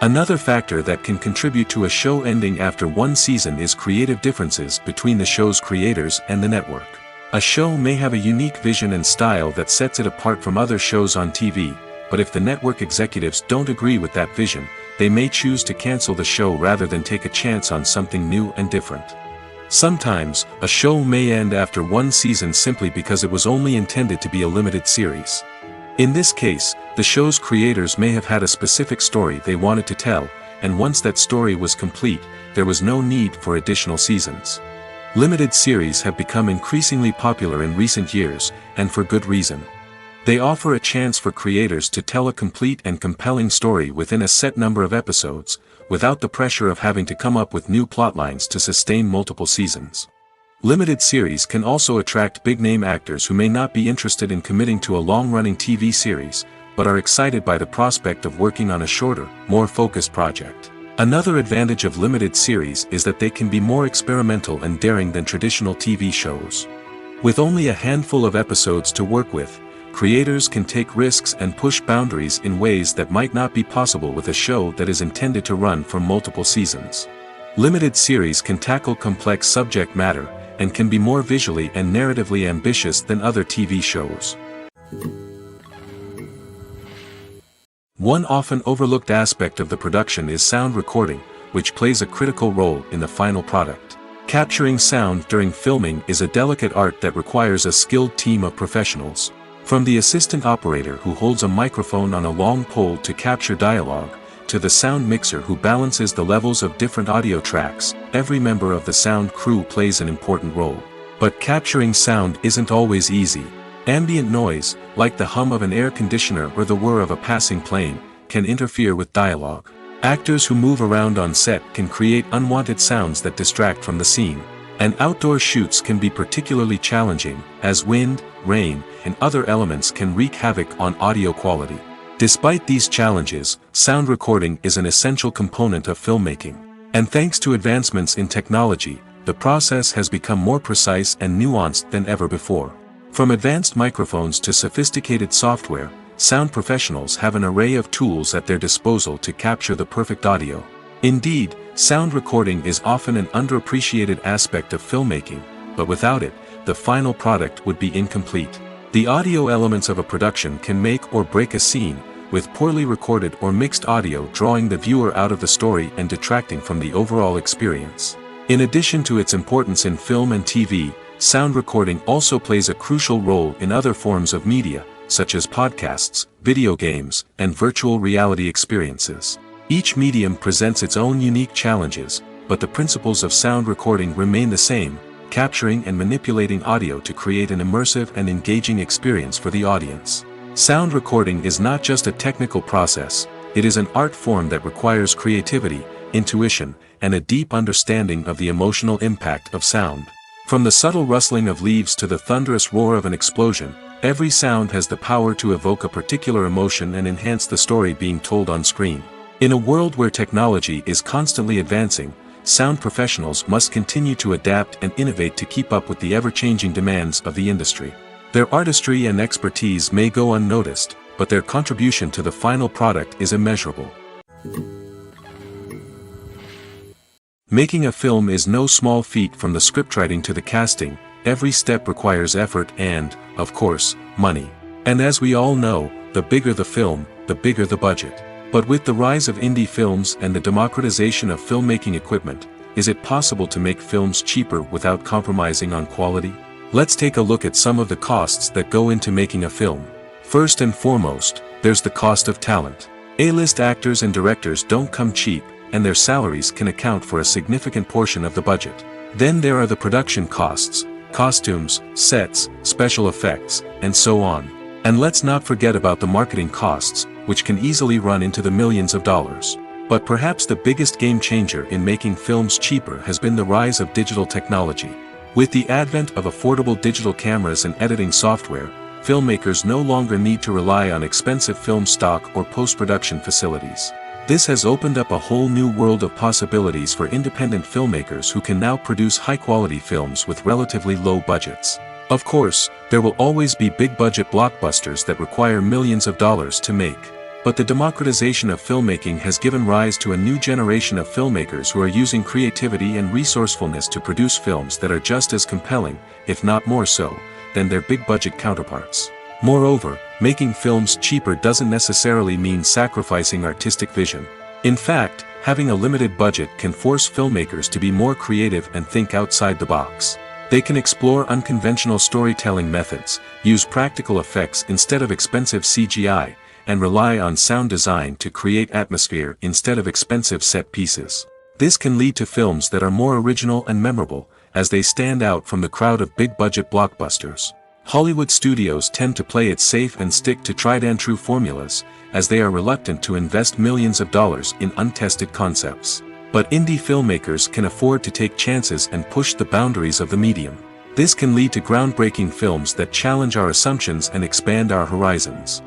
Another factor that can contribute to a show ending after one season is creative differences between the show's creators and the network. A show may have a unique vision and style that sets it apart from other shows on TV, but if the network executives don't agree with that vision, they may choose to cancel the show rather than take a chance on something new and different. Sometimes, a show may end after one season simply because it was only intended to be a limited series. In this case, the show's creators may have had a specific story they wanted to tell, and once that story was complete, there was no need for additional seasons. Limited series have become increasingly popular in recent years, and for good reason. They offer a chance for creators to tell a complete and compelling story within a set number of episodes, without the pressure of having to come up with new plotlines to sustain multiple seasons. Limited series can also attract big-name actors who may not be interested in committing to a long-running TV series, but are excited by the prospect of working on a shorter, more focused project. Another advantage of limited series is that they can be more experimental and daring than traditional TV shows. With only a handful of episodes to work with, creators can take risks and push boundaries in ways that might not be possible with a show that is intended to run for multiple seasons. Limited series can tackle complex subject matter, and can be more visually and narratively ambitious than other TV shows. One often overlooked aspect of the production is sound recording, which plays a critical role in the final product. Capturing sound during filming is a delicate art that requires a skilled team of professionals. From the assistant operator who holds a microphone on a long pole to capture dialogue, to the sound mixer who balances the levels of different audio tracks, every member of the sound crew plays an important role. But capturing sound isn't always easy. Ambient noise, like the hum of an air conditioner or the whir of a passing plane, can interfere with dialogue. Actors who move around on set can create unwanted sounds that distract from the scene. And outdoor shoots can be particularly challenging, as wind, rain, and other elements can wreak havoc on audio quality. Despite these challenges, sound recording is an essential component of filmmaking. And thanks to advancements in technology, the process has become more precise and nuanced than ever before. From advanced microphones to sophisticated software, sound professionals have an array of tools at their disposal to capture the perfect audio. Indeed, sound recording is often an underappreciated aspect of filmmaking, but without it, the final product would be incomplete. The audio elements of a production can make or break a scene, with poorly recorded or mixed audio drawing the viewer out of the story and detracting from the overall experience. In addition to its importance in film and TV, sound recording also plays a crucial role in other forms of media, such as podcasts, video games, and virtual reality experiences. Each medium presents its own unique challenges, but the principles of sound recording remain the same: capturing and manipulating audio to create an immersive and engaging experience for the audience. Sound recording is not just a technical process, it is an art form that requires creativity, intuition, and a deep understanding of the emotional impact of sound. From the subtle rustling of leaves to the thunderous roar of an explosion, every sound has the power to evoke a particular emotion and enhance the story being told on screen. In a world where technology is constantly advancing, sound professionals must continue to adapt and innovate to keep up with the ever-changing demands of the industry. Their artistry and expertise may go unnoticed, but their contribution to the final product is immeasurable. Making a film is no small feat. From the scriptwriting to the casting, every step requires effort and, of course, money. And as we all know, the bigger the film, the bigger the budget. But with the rise of indie films and the democratization of filmmaking equipment, is it possible to make films cheaper without compromising on quality? Let's take a look at some of the costs that go into making a film. First and foremost, there's the cost of talent. A-list actors and directors don't come cheap, and their salaries can account for a significant portion of the budget. Then there are the production costs: costumes, sets, special effects, and so on. And let's not forget about the marketing costs, which can easily run into the millions of dollars. But perhaps the biggest game changer in making films cheaper has been the rise of digital technology. With the advent of affordable digital cameras and editing software, filmmakers no longer need to rely on expensive film stock or post-production facilities. This has opened up a whole new world of possibilities for independent filmmakers who can now produce high-quality films with relatively low budgets. Of course, there will always be big-budget blockbusters that require millions of dollars to make. But the democratization of filmmaking has given rise to a new generation of filmmakers who are using creativity and resourcefulness to produce films that are just as compelling, if not more so, than their big-budget counterparts. Moreover, making films cheaper doesn't necessarily mean sacrificing artistic vision. In fact, having a limited budget can force filmmakers to be more creative and think outside the box. They can explore unconventional storytelling methods, use practical effects instead of expensive CGI, and rely on sound design to create atmosphere instead of expensive set pieces. This can lead to films that are more original and memorable, as they stand out from the crowd of big-budget blockbusters. Hollywood studios tend to play it safe and stick to tried-and-true formulas, as they are reluctant to invest millions of dollars in untested concepts. But indie filmmakers can afford to take chances and push the boundaries of the medium. This can lead to groundbreaking films that challenge our assumptions and expand our horizons.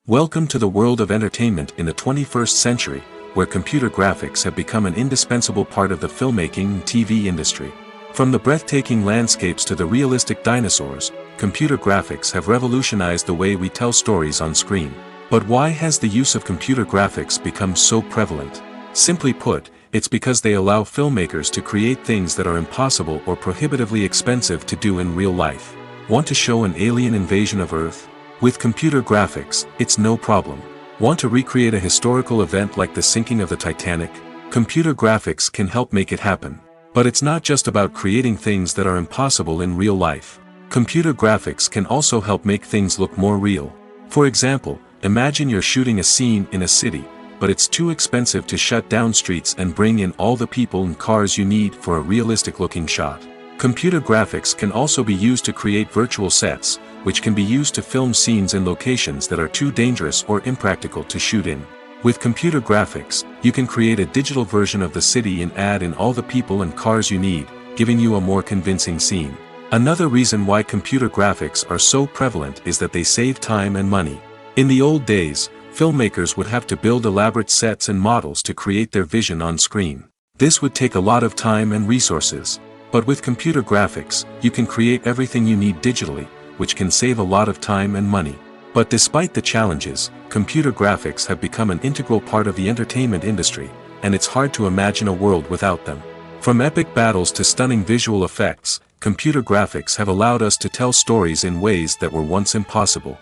Welcome to the world of entertainment in the 21st century, where computer graphics have become an indispensable part of the filmmaking and TV industry. From the breathtaking landscapes to the realistic dinosaurs, computer graphics have revolutionized the way we tell stories on screen. But why has the use of computer graphics become so prevalent? Simply put, it's because they allow filmmakers to create things that are impossible or prohibitively expensive to do in real life. Want to show an alien invasion of Earth? With computer graphics, it's no problem. Want to recreate a historical event like the sinking of the Titanic? Computer graphics can help make it happen. But it's not just about creating things that are impossible in real life. Computer graphics can also help make things look more real. For example, imagine you're shooting a scene in a city, but it's too expensive to shut down streets and bring in all the people and cars you need for a realistic-looking shot. Computer graphics can also be used to create virtual sets, which can be used to film scenes in locations that are too dangerous or impractical to shoot in. With computer graphics, you can create a digital version of the city and add in all the people and cars you need, giving you a more convincing scene. Another reason why computer graphics are so prevalent is that they save time and money. In the old days, filmmakers would have to build elaborate sets and models to create their vision on screen. This would take a lot of time and resources. But with computer graphics, you can create everything you need digitally, which can save a lot of time and money. But despite the challenges, computer graphics have become an integral part of the entertainment industry, and it's hard to imagine a world without them. From epic battles to stunning visual effects, computer graphics have allowed us to tell stories in ways that were once impossible.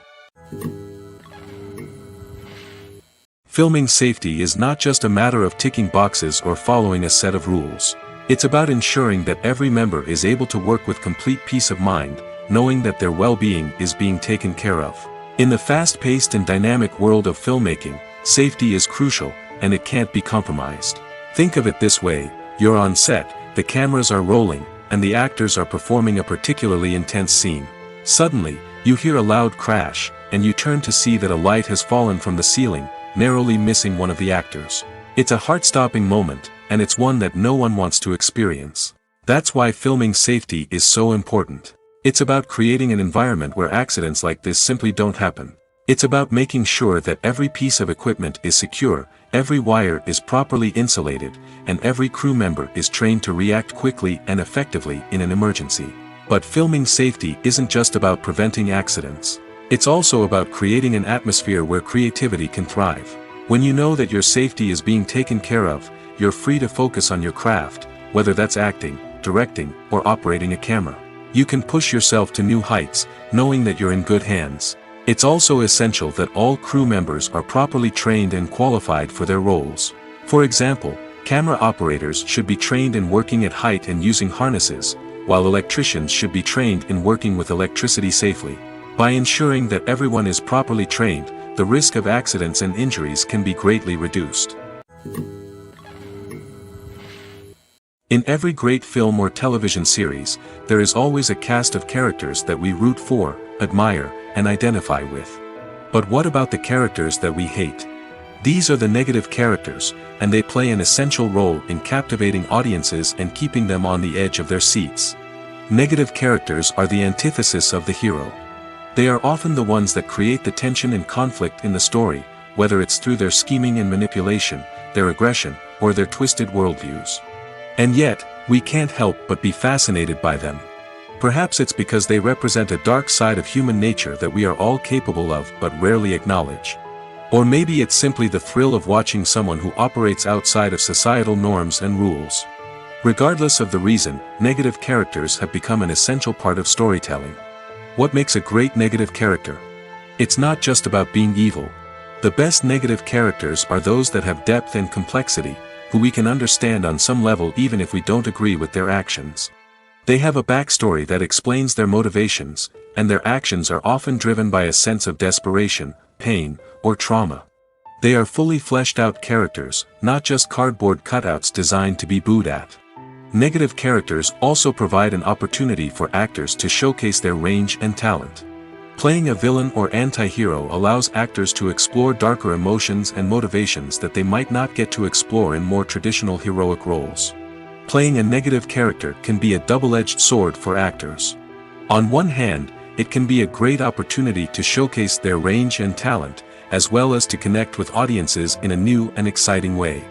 Filming safety is not just a matter of ticking boxes or following a set of rules. It's about ensuring that every member is able to work with complete peace of mind, knowing that their well-being is being taken care of. In the fast-paced and dynamic world of filmmaking, safety is crucial, and it can't be compromised. Think of it this way: you're on set, the cameras are rolling, and the actors are performing a particularly intense scene. Suddenly, you hear a loud crash, and you turn to see that a light has fallen from the ceiling, narrowly missing one of the actors. It's a heart-stopping moment, and it's one that no one wants to experience. That's why filming safety is so important. It's about creating an environment where accidents like this simply don't happen. It's about making sure that every piece of equipment is secure, every wire is properly insulated, and every crew member is trained to react quickly and effectively in an emergency. But filming safety isn't just about preventing accidents. It's also about creating an atmosphere where creativity can thrive. When you know that your safety is being taken care of, you're free to focus on your craft, whether that's acting, directing, or operating a camera. You can push yourself to new heights, knowing that you're in good hands. It's also essential that all crew members are properly trained and qualified for their roles. For example, camera operators should be trained in working at height and using harnesses, while electricians should be trained in working with electricity safely. By ensuring that everyone is properly trained, the risk of accidents and injuries can be greatly reduced. In every great film or television series, there is always a cast of characters that we root for, admire, and identify with. But what about the characters that we hate? These are the negative characters, and they play an essential role in captivating audiences and keeping them on the edge of their seats. Negative characters are the antithesis of the hero. They are often the ones that create the tension and conflict in the story, whether it's through their scheming and manipulation, their aggression, or their twisted worldviews. And yet, we can't help but be fascinated by them. Perhaps it's because they represent a dark side of human nature that we are all capable of but rarely acknowledge. Or maybe it's simply the thrill of watching someone who operates outside of societal norms and rules. Regardless of the reason, negative characters have become an essential part of storytelling. What makes a great negative character? It's not just about being evil. The best negative characters are those that have depth and complexity, who we can understand on some level even if we don't agree with their actions. They have a backstory that explains their motivations, and their actions are often driven by a sense of desperation, pain, or trauma. They are fully fleshed out characters, not just cardboard cutouts designed to be booed at. Negative characters also provide an opportunity for actors to showcase their range and talent. Playing a villain or anti-hero allows actors to explore darker emotions and motivations that they might not get to explore in more traditional heroic roles. Playing a negative character can be a double-edged sword for actors. On one hand, it can be a great opportunity to showcase their range and talent, as well as to connect with audiences in a new and exciting way.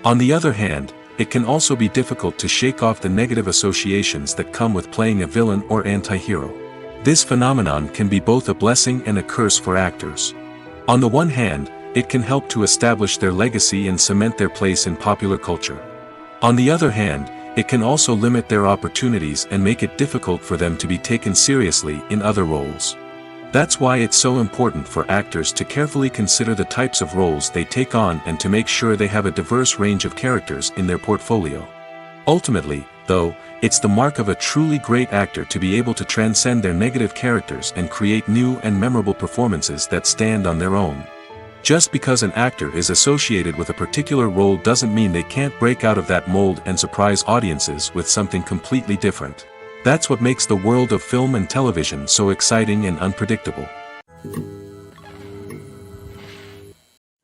On the other hand, it can also be difficult to shake off the negative associations that come with playing a villain or anti-hero. This phenomenon can be both a blessing and a curse for actors. On the one hand, it can help to establish their legacy and cement their place in popular culture. On the other hand, it can also limit their opportunities and make it difficult for them to be taken seriously in other roles. That's why it's so important for actors to carefully consider the types of roles they take on and to make sure they have a diverse range of characters in their portfolio. Ultimately, though, it's the mark of a truly great actor to be able to transcend their negative characters and create new and memorable performances that stand on their own. Just because an actor is associated with a particular role doesn't mean they can't break out of that mold and surprise audiences with something completely different. That's what makes the world of film and television so exciting and unpredictable.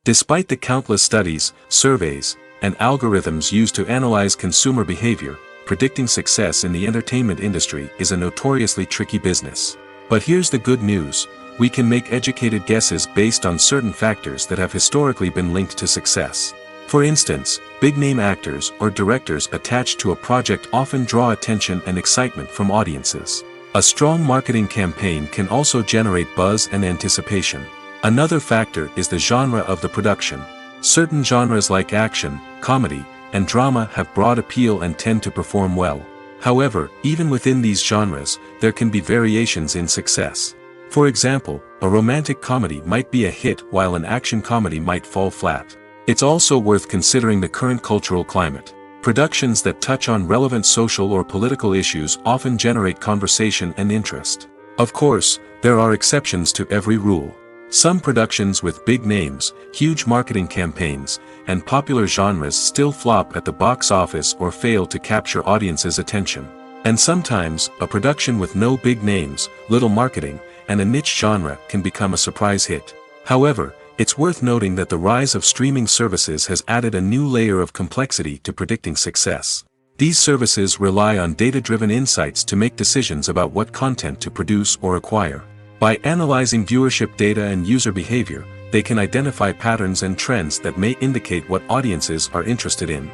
Despite the countless studies, surveys, and algorithms used to analyze consumer behavior, predicting success in the entertainment industry is a notoriously tricky business. But here's the good news: we can make educated guesses based on certain factors that have historically been linked to success. For instance, big-name actors or directors attached to a project often draw attention and excitement from audiences. A strong marketing campaign can also generate buzz and anticipation. Another factor is the genre of the production. Certain genres like action, comedy, and drama have broad appeal and tend to perform well. However, even within these genres, there can be variations in success. For example, a romantic comedy might be a hit while an action comedy might fall flat. It's also worth considering the current cultural climate. Productions that touch on relevant social or political issues often generate conversation and interest. Of course, there are exceptions to every rule. Some productions with big names, huge marketing campaigns, and popular genres still flop at the box office or fail to capture audiences' attention. And sometimes, a production with no big names, little marketing, and a niche genre can become a surprise hit. However, it's worth noting that the rise of streaming services has added a new layer of complexity to predicting success. These services rely on data-driven insights to make decisions about what content to produce or acquire. By analyzing viewership data and user behavior, they can identify patterns and trends that may indicate what audiences are interested in.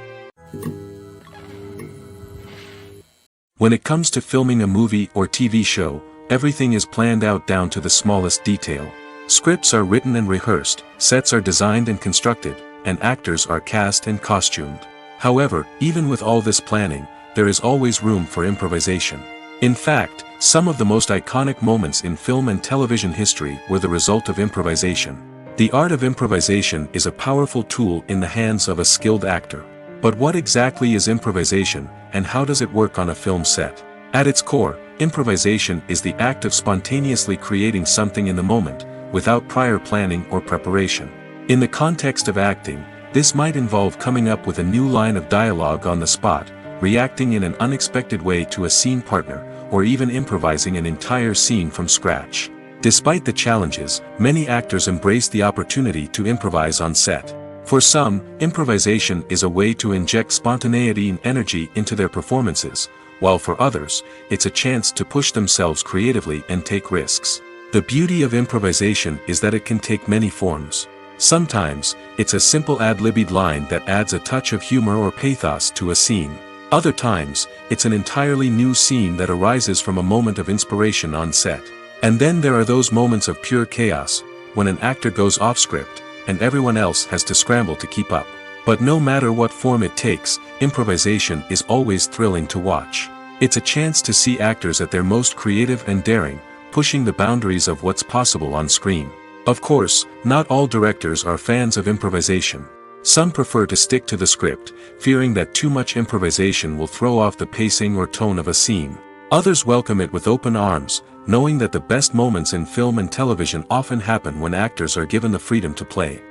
When it comes to filming a movie or TV show, everything is planned out down to the smallest detail. Scripts are written and rehearsed, sets are designed and constructed, and actors are cast and costumed. However, even with all this planning, there is always room for improvisation. In fact, some of the most iconic moments in film and television history were the result of improvisation. The art of improvisation is a powerful tool in the hands of a skilled actor. But what exactly is improvisation, and how does it work on a film set? At its core, improvisation is the act of spontaneously creating something in the moment, without prior planning or preparation. In the context of acting, this might involve coming up with a new line of dialogue on the spot, reacting in an unexpected way to a scene partner, or even improvising an entire scene from scratch. Despite the challenges, many actors embrace the opportunity to improvise on set. For some, improvisation is a way to inject spontaneity and energy into their performances, while for others, it's a chance to push themselves creatively and take risks. The beauty of improvisation is that it can take many forms. Sometimes, it's a simple ad-libbed line that adds a touch of humor or pathos to a scene. Other times, it's an entirely new scene that arises from a moment of inspiration on set. And then there are those moments of pure chaos, when an actor goes off script, and everyone else has to scramble to keep up. But no matter what form it takes, improvisation is always thrilling to watch. It's a chance to see actors at their most creative and daring, pushing the boundaries of what's possible on screen. Of course, not all directors are fans of improvisation. Some prefer to stick to the script, fearing that too much improvisation will throw off the pacing or tone of a scene. Others welcome it with open arms, knowing that the best moments in film and television often happen when actors are given the freedom to play.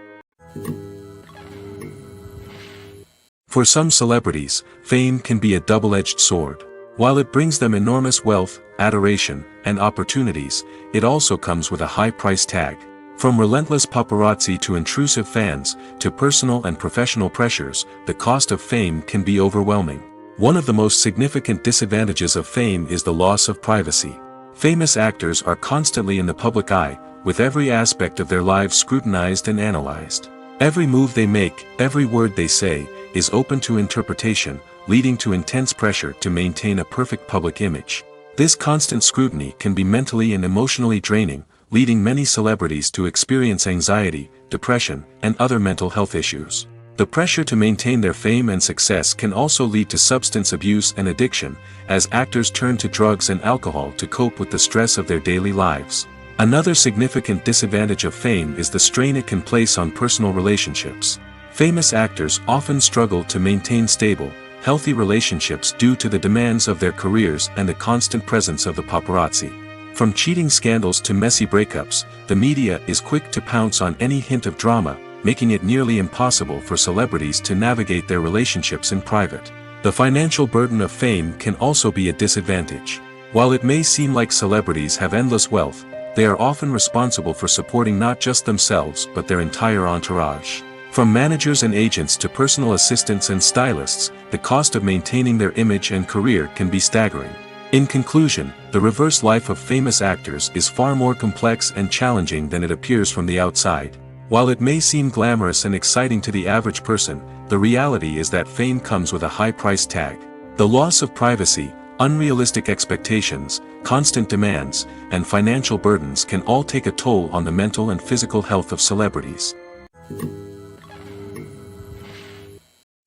For some celebrities, fame can be a double-edged sword. While it brings them enormous wealth, adoration, and opportunities, it also comes with a high price tag. From relentless paparazzi to intrusive fans, to personal and professional pressures, the cost of fame can be overwhelming. One of the most significant disadvantages of fame is the loss of privacy. Famous actors are constantly in the public eye, with every aspect of their lives scrutinized and analyzed. Every move they make, every word they say, is open to interpretation, leading to intense pressure to maintain a perfect public image. This constant scrutiny can be mentally and emotionally draining, leading many celebrities to experience anxiety, depression, and other mental health issues. The pressure to maintain their fame and success can also lead to substance abuse and addiction, as actors turn to drugs and alcohol to cope with the stress of their daily lives. Another significant disadvantage of fame is the strain it can place on personal relationships. Famous actors often struggle to maintain stable, healthy relationships due to the demands of their careers and the constant presence of the paparazzi. From cheating scandals to messy breakups, the media is quick to pounce on any hint of drama, making it nearly impossible for celebrities to navigate their relationships in private. The financial burden of fame can also be a disadvantage. While it may seem like celebrities have endless wealth, they are often responsible for supporting not just themselves but their entire entourage. From managers and agents to personal assistants and stylists, the cost of maintaining their image and career can be staggering. In conclusion, the reverse life of famous actors is far more complex and challenging than it appears from the outside. While it may seem glamorous and exciting to the average person, the reality is that fame comes with a high price tag. The loss of privacy, unrealistic expectations, constant demands, and financial burdens can all take a toll on the mental and physical health of celebrities.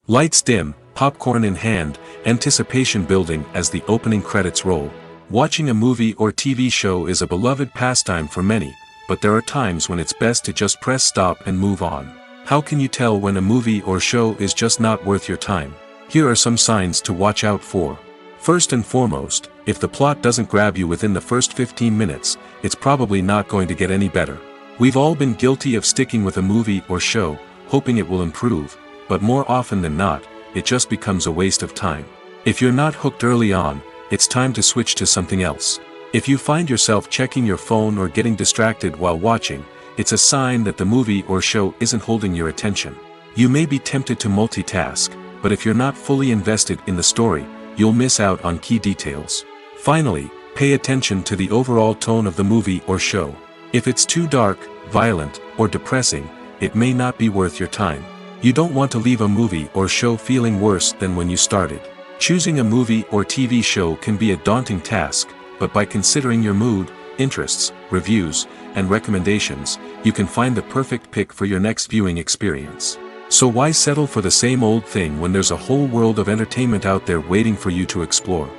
Lights dim, popcorn in hand, anticipation building as the opening credits roll. Watching a movie or TV show is a beloved pastime for many, but there are times when it's best to just press stop and move on. How can you tell when a movie or show is just not worth your time? Here are some signs to watch out for. First and foremost, if the plot doesn't grab you within the first 15 minutes, it's probably not going to get any better. We've all been guilty of sticking with a movie or show, hoping it will improve, but more often than not, it just becomes a waste of time. If you're not hooked early on, it's time to switch to something else. If you find yourself checking your phone or getting distracted while watching, it's a sign that the movie or show isn't holding your attention. You may be tempted to multitask, but if you're not fully invested in the story, you'll miss out on key details. Finally, pay attention to the overall tone of the movie or show. If it's too dark, violent, or depressing, it may not be worth your time. You don't want to leave a movie or show feeling worse than when you started. Choosing a movie or TV show can be a daunting task, but by considering your mood, interests, reviews, and recommendations, you can find the perfect pick for your next viewing experience. So why settle for the same old thing when there's a whole world of entertainment out there waiting for you to explore?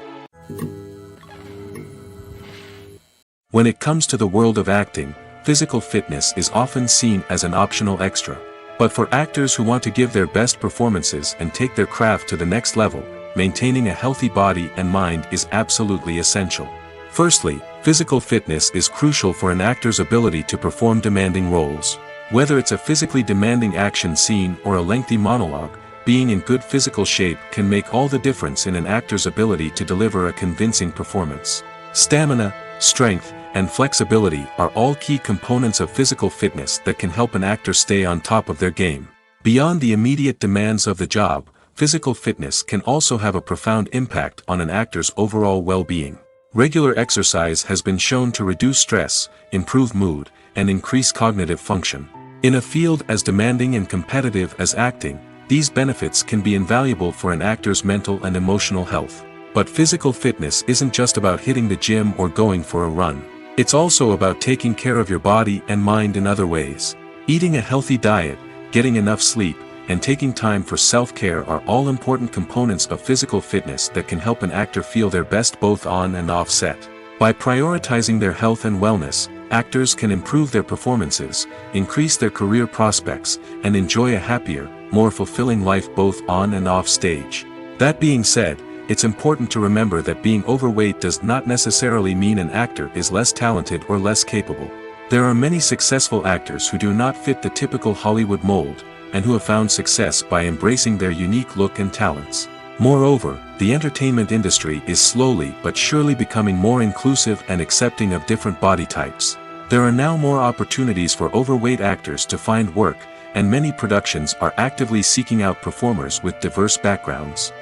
When it comes to the world of acting, physical fitness is often seen as an optional extra. But for actors who want to give their best performances and take their craft to the next level, maintaining a healthy body and mind is absolutely essential. Firstly, physical fitness is crucial for an actor's ability to perform demanding roles. Whether it's a physically demanding action scene or a lengthy monologue, being in good physical shape can make all the difference in an actor's ability to deliver a convincing performance. Stamina, strength, and flexibility are all key components of physical fitness that can help an actor stay on top of their game. Beyond the immediate demands of the job, physical fitness can also have a profound impact on an actor's overall well-being. Regular exercise has been shown to reduce stress, improve mood, and increase cognitive function. In a field as demanding and competitive as acting, these benefits can be invaluable for an actor's mental and emotional health. But physical fitness isn't just about hitting the gym or going for a run. It's also about taking care of your body and mind in other ways. Eating a healthy diet, getting enough sleep, and taking time for self-care are all important components of physical fitness that can help an actor feel their best both on and off set. By prioritizing their health and wellness, actors can improve their performances, increase their career prospects, and enjoy a happier, more fulfilling life both on and off stage. That being said, it's important to remember that being overweight does not necessarily mean an actor is less talented or less capable. There are many successful actors who do not fit the typical Hollywood mold, and who have found success by embracing their unique look and talents. Moreover, the entertainment industry is slowly but surely becoming more inclusive and accepting of different body types. There are now more opportunities for overweight actors to find work, and many productions are actively seeking out performers with diverse backgrounds.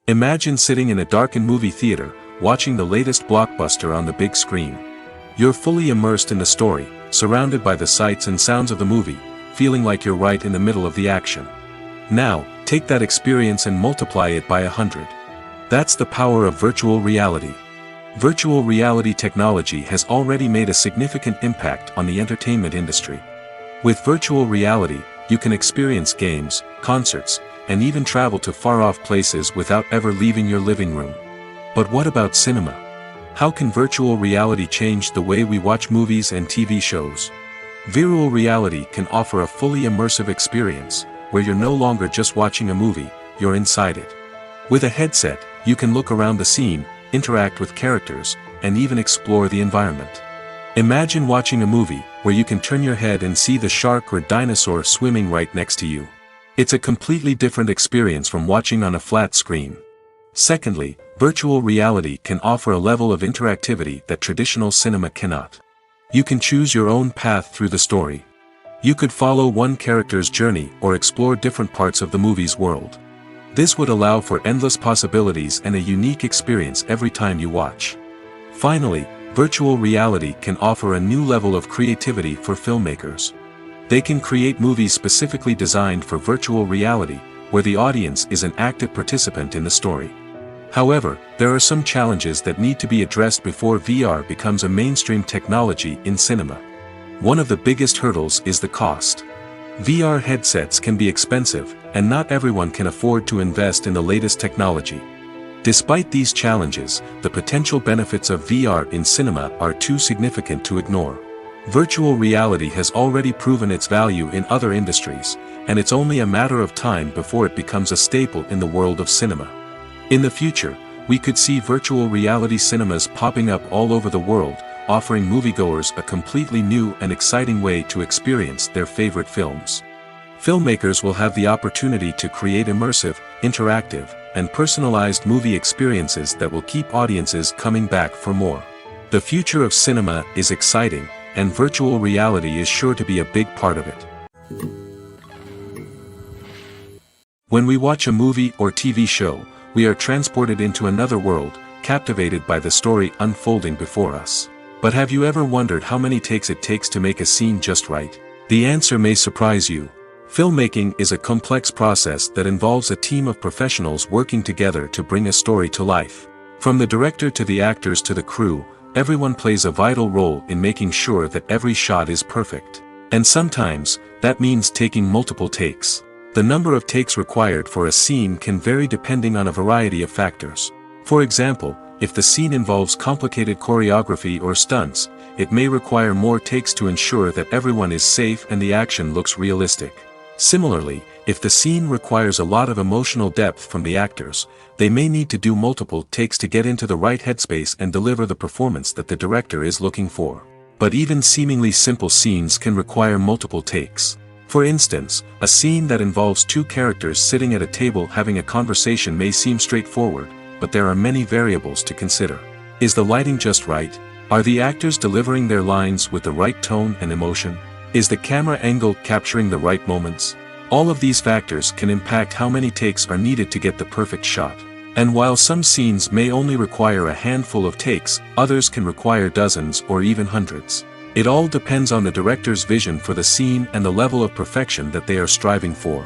Imagine sitting in a darkened movie theater, watching the latest blockbuster on the big screen. You're fully immersed in the story, surrounded by the sights and sounds of the movie, feeling like you're right in the middle of the action. Now, take that experience and multiply it by 100. That's the power of virtual reality. Virtual reality technology has already made a significant impact on the entertainment industry. With virtual reality, you can experience games, concerts, and even travel to far-off places without ever leaving your living room. But what about cinema? How can virtual reality change the way we watch movies and TV shows? Virtual reality can offer a fully immersive experience, where you're no longer just watching a movie, you're inside it. With a headset, you can look around the scene, interact with characters, and even explore the environment. Imagine watching a movie, where you can turn your head and see the shark or dinosaur swimming right next to you. It's a completely different experience from watching on a flat screen. Secondly, virtual reality can offer a level of interactivity that traditional cinema cannot. You can choose your own path through the story. You could follow one character's journey or explore different parts of the movie's world. This would allow for endless possibilities and a unique experience every time you watch. Finally, virtual reality can offer a new level of creativity for filmmakers. They can create movies specifically designed for virtual reality, where the audience is an active participant in the story. However, there are some challenges that need to be addressed before VR becomes a mainstream technology in cinema. One of the biggest hurdles is the cost. VR headsets can be expensive, and not everyone can afford to invest in the latest technology. Despite these challenges, the potential benefits of VR in cinema are too significant to ignore. Virtual reality has already proven its value in other industries, and it's only a matter of time before it becomes a staple in the world of cinema. In the future, we could see virtual reality cinemas popping up all over the world, offering moviegoers a completely new and exciting way to experience their favorite films. Filmmakers will have the opportunity to create immersive, interactive, and personalized movie experiences that will keep audiences coming back for more. The future of cinema is exciting, and virtual reality is sure to be a big part of it. When we watch a movie or TV show, we are transported into another world, captivated by the story unfolding before us. But have you ever wondered how many takes it takes to make a scene just right? The answer may surprise you. Filmmaking is a complex process that involves a team of professionals working together to bring a story to life. From the director to the actors to the crew, everyone plays a vital role in making sure that every shot is perfect. And sometimes, that means taking multiple takes. The number of takes required for a scene can vary depending on a variety of factors. For example, if the scene involves complicated choreography or stunts, it may require more takes to ensure that everyone is safe and the action looks realistic. Similarly, if the scene requires a lot of emotional depth from the actors, they may need to do multiple takes to get into the right headspace and deliver the performance that the director is looking for. But even seemingly simple scenes can require multiple takes. For instance, a scene that involves two characters sitting at a table having a conversation may seem straightforward, but there are many variables to consider. Is the lighting just right? Are the actors delivering their lines with the right tone and emotion? Is the camera angle capturing the right moments? All of these factors can impact how many takes are needed to get the perfect shot. And while some scenes may only require a handful of takes, others can require dozens or even hundreds. It all depends on the director's vision for the scene and the level of perfection that they are striving for.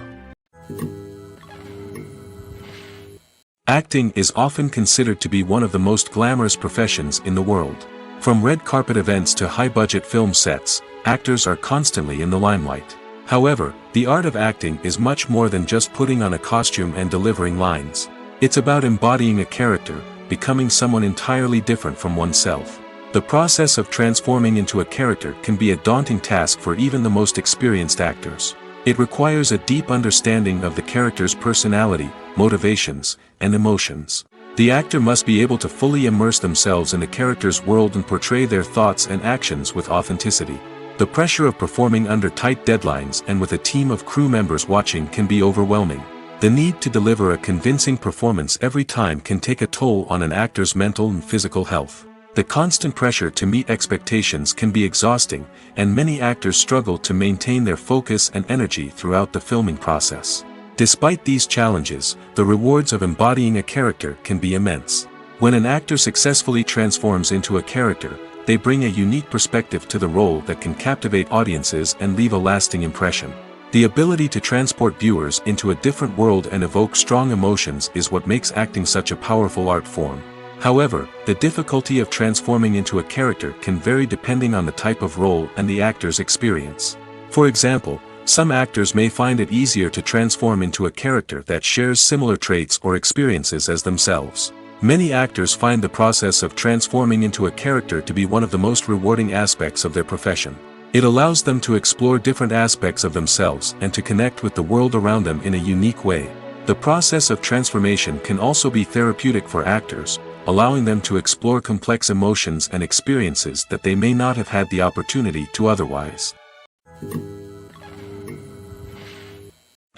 Acting is often considered to be one of the most glamorous professions in the world. From red carpet events to high-budget film sets, actors are constantly in the limelight. However, the art of acting is much more than just putting on a costume and delivering lines. It's about embodying a character, becoming someone entirely different from oneself. The process of transforming into a character can be a daunting task for even the most experienced actors. It requires a deep understanding of the character's personality, motivations, and emotions. The actor must be able to fully immerse themselves in the character's world and portray their thoughts and actions with authenticity. The pressure of performing under tight deadlines and with a team of crew members watching can be overwhelming. The need to deliver a convincing performance every time can take a toll on an actor's mental and physical health. The constant pressure to meet expectations can be exhausting, and many actors struggle to maintain their focus and energy throughout the filming process. Despite these challenges, the rewards of embodying a character can be immense. When an actor successfully transforms into a character, they bring a unique perspective to the role that can captivate audiences and leave a lasting impression. The ability to transport viewers into a different world and evoke strong emotions is what makes acting such a powerful art form. However, the difficulty of transforming into a character can vary depending on the type of role and the actor's experience. For example, some actors may find it easier to transform into a character that shares similar traits or experiences as themselves. Many actors find the process of transforming into a character to be one of the most rewarding aspects of their profession. It allows them to explore different aspects of themselves and to connect with the world around them in a unique way. The process of transformation can also be therapeutic for actors, allowing them to explore complex emotions and experiences that they may not have had the opportunity to otherwise.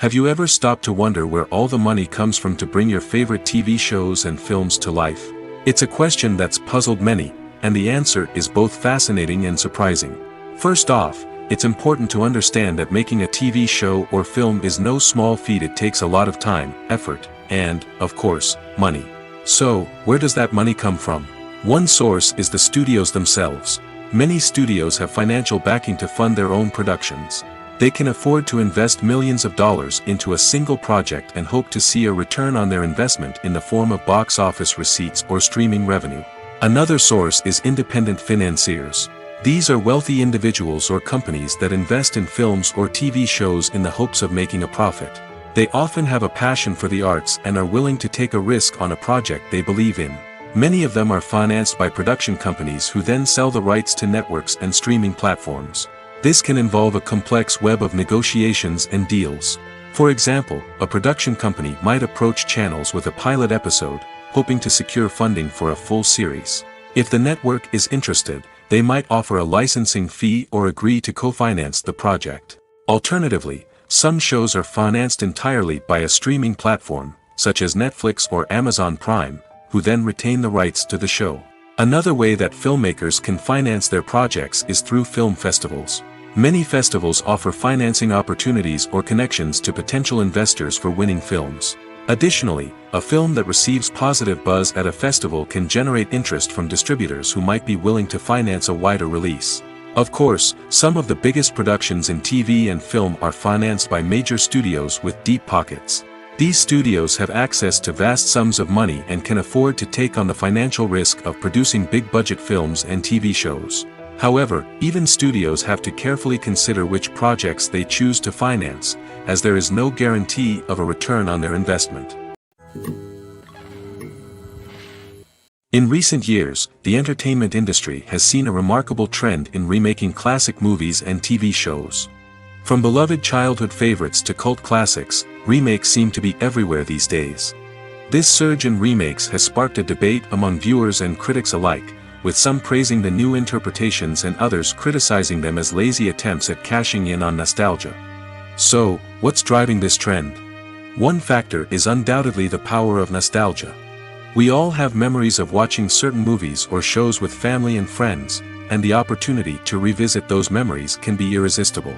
Have you ever stopped to wonder where all the money comes from to bring your favorite TV shows and films to life? It's a question that's puzzled many, and the answer is both fascinating and surprising. First off, it's important to understand that making a TV show or film is no small feat. It takes a lot of time, effort, and, of course, money. So, where does that money come from? One source is the studios themselves. Many studios have financial backing to fund their own productions. They can afford to invest millions of dollars into a single project and hope to see a return on their investment in the form of box office receipts or streaming revenue. Another source is independent financiers. These are wealthy individuals or companies that invest in films or TV shows in the hopes of making a profit. They often have a passion for the arts and are willing to take a risk on a project they believe in. Many of them are financed by production companies who then sell the rights to networks and streaming platforms. This can involve a complex web of negotiations and deals. For example, a production company might approach channels with a pilot episode, hoping to secure funding for a full series. If the network is interested, they might offer a licensing fee or agree to co-finance the project. Alternatively, some shows are financed entirely by a streaming platform, such as Netflix or Amazon Prime, who then retain the rights to the show. Another way that filmmakers can finance their projects is through film festivals. Many festivals offer financing opportunities or connections to potential investors for winning films. Additionally, a film that receives positive buzz at a festival can generate interest from distributors who might be willing to finance a wider release. Of course, some of the biggest productions in TV and film are financed by major studios with deep pockets. These studios have access to vast sums of money and can afford to take on the financial risk of producing big-budget films and TV shows. However, even studios have to carefully consider which projects they choose to finance, as there is no guarantee of a return on their investment. In recent years, the entertainment industry has seen a remarkable trend in remaking classic movies and TV shows. From beloved childhood favorites to cult classics, remakes seem to be everywhere these days. This surge in remakes has sparked a debate among viewers and critics alike, with some praising the new interpretations and others criticizing them as lazy attempts at cashing in on nostalgia. So, what's driving this trend? One factor is undoubtedly the power of nostalgia. We all have memories of watching certain movies or shows with family and friends, and the opportunity to revisit those memories can be irresistible.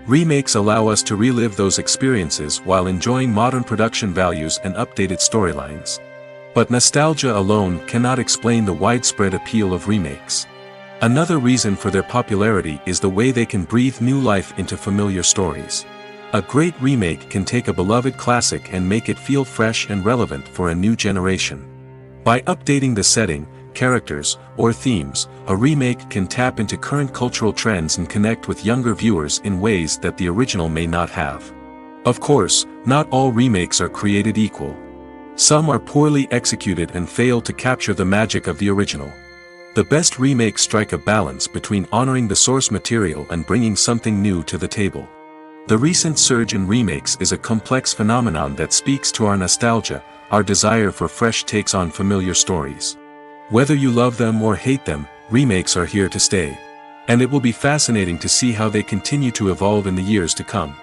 Remakes allow us to relive those experiences while enjoying modern production values and updated storylines. But nostalgia alone cannot explain the widespread appeal of remakes. Another reason for their popularity is the way they can breathe new life into familiar stories. A great remake can take a beloved classic and make it feel fresh and relevant for a new generation. By updating the setting, characters, or themes, a remake can tap into current cultural trends and connect with younger viewers in ways that the original may not have. Of course, not all remakes are created equal. Some are poorly executed and fail to capture the magic of the original. The best remakes strike a balance between honoring the source material and bringing something new to the table. The recent surge in remakes is a complex phenomenon that speaks to our nostalgia, our desire for fresh takes on familiar stories. Whether you love them or hate them, remakes are here to stay. And it will be fascinating to see how they continue to evolve in the years to come.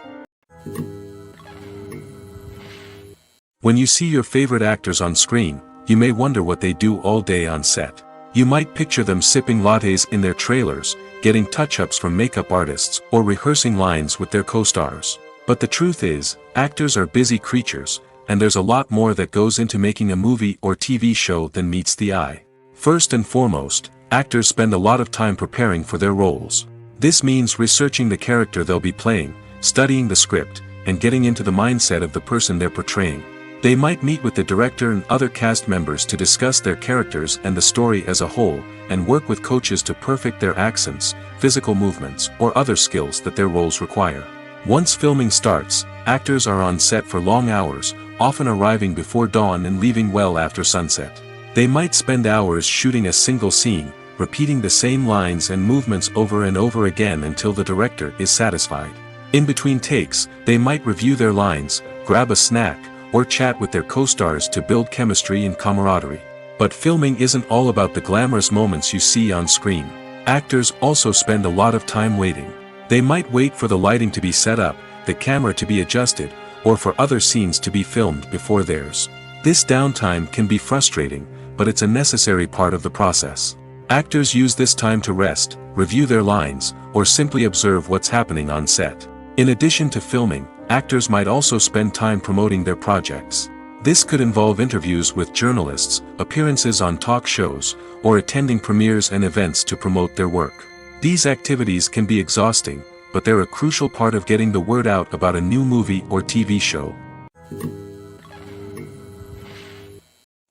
When you see your favorite actors on screen, you may wonder what they do all day on set. You might picture them sipping lattes in their trailers, getting touch-ups from makeup artists, or rehearsing lines with their co-stars. But the truth is, actors are busy creatures, and there's a lot more that goes into making a movie or TV show than meets the eye. First and foremost, actors spend a lot of time preparing for their roles. This means researching the character they'll be playing, studying the script, and getting into the mindset of the person they're portraying. They might meet with the director and other cast members to discuss their characters and the story as a whole, and work with coaches to perfect their accents, physical movements, or other skills that their roles require. Once filming starts, actors are on set for long hours, often arriving before dawn and leaving well after sunset. They might spend hours shooting a single scene, repeating the same lines and movements over and over again until the director is satisfied. In between takes, they might review their lines, grab a snack, or chat with their co-stars to build chemistry and camaraderie. But filming isn't all about the glamorous moments you see on screen. Actors also spend a lot of time waiting. They might wait for the lighting to be set up, the camera to be adjusted, or for other scenes to be filmed before theirs. This downtime can be frustrating, but it's a necessary part of the process. Actors use this time to rest, review their lines, or simply observe what's happening on set. In addition to filming, actors might also spend time promoting their projects. This could involve interviews with journalists, appearances on talk shows, or attending premieres and events to promote their work. These activities can be exhausting, but they're a crucial part of getting the word out about a new movie or TV show.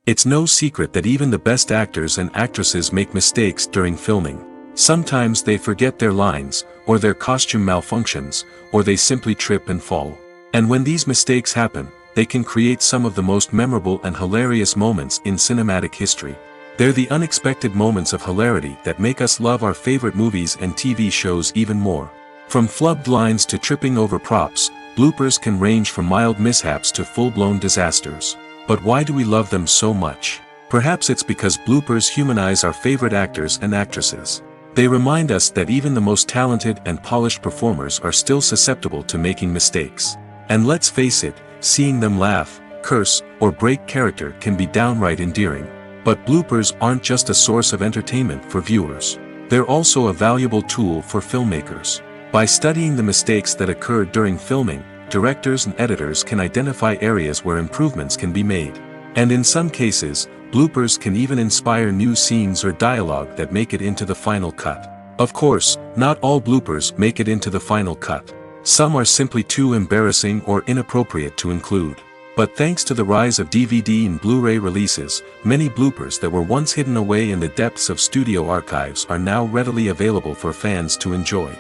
It's no secret that even the best actors and actresses make mistakes during filming. Sometimes they forget their lines, or their costume malfunctions, or they simply trip and fall. And when these mistakes happen, they can create some of the most memorable and hilarious moments in cinematic history. They're the unexpected moments of hilarity that make us love our favorite movies and TV shows even more. From flubbed lines to tripping over props, bloopers can range from mild mishaps to full-blown disasters. But why do we love them so much? Perhaps it's because bloopers humanize our favorite actors and actresses. They remind us that even the most talented and polished performers are still susceptible to making mistakes. And let's face it, seeing them laugh, curse, or break character can be downright endearing. But bloopers aren't just a source of entertainment for viewers. They're also a valuable tool for filmmakers. By studying the mistakes that occurred during filming, directors and editors can identify areas where improvements can be made. And in some cases, bloopers can even inspire new scenes or dialogue that make it into the final cut. Of course, not all bloopers make it into the final cut. Some are simply too embarrassing or inappropriate to include. But thanks to the rise of DVD and Blu-ray releases, many bloopers that were once hidden away in the depths of studio archives are now readily available for fans to enjoy.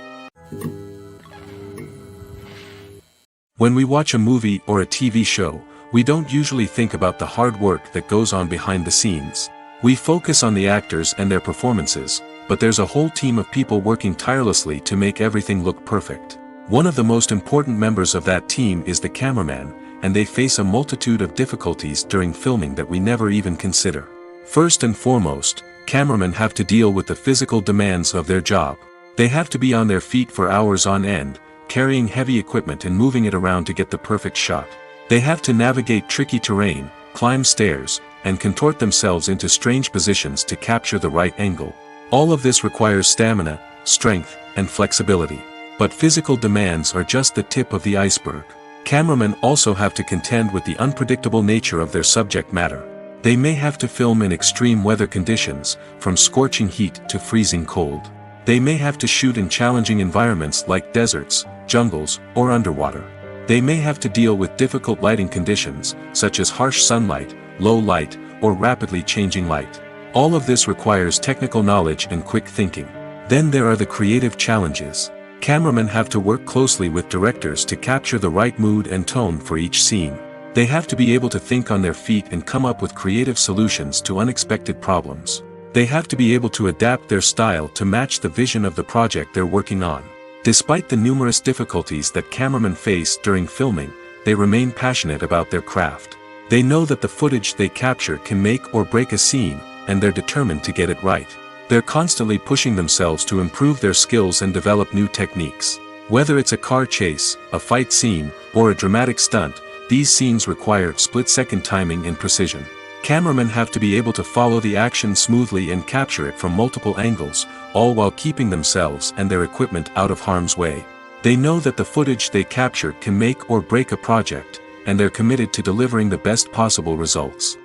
When we watch a movie or a TV show, we don't usually think about the hard work that goes on behind the scenes. We focus on the actors and their performances, but there's a whole team of people working tirelessly to make everything look perfect. One of the most important members of that team is the cameraman, and they face a multitude of difficulties during filming that we never even consider. First and foremost, cameramen have to deal with the physical demands of their job. They have to be on their feet for hours on end, carrying heavy equipment and moving it around to get the perfect shot. They have to navigate tricky terrain, climb stairs, and contort themselves into strange positions to capture the right angle. All of this requires stamina, strength, and flexibility. But physical demands are just the tip of the iceberg. Cameramen also have to contend with the unpredictable nature of their subject matter. They may have to film in extreme weather conditions, from scorching heat to freezing cold. They may have to shoot in challenging environments like deserts, jungles, or underwater. They may have to deal with difficult lighting conditions, such as harsh sunlight, low light, or rapidly changing light. All of this requires technical knowledge and quick thinking. Then there are the creative challenges. Cameramen have to work closely with directors to capture the right mood and tone for each scene. They have to be able to think on their feet and come up with creative solutions to unexpected problems. They have to be able to adapt their style to match the vision of the project they're working on. Despite the numerous difficulties that cameramen face during filming, they remain passionate about their craft. They know that the footage they capture can make or break a scene, and they're determined to get it right. They're constantly pushing themselves to improve their skills and develop new techniques. Whether it's a car chase, a fight scene, or a dramatic stunt, these scenes require split-second timing and precision. Cameramen have to be able to follow the action smoothly and capture it from multiple angles, all while keeping themselves and their equipment out of harm's way. They know that the footage they capture can make or break a project, and they're committed to delivering the best possible results.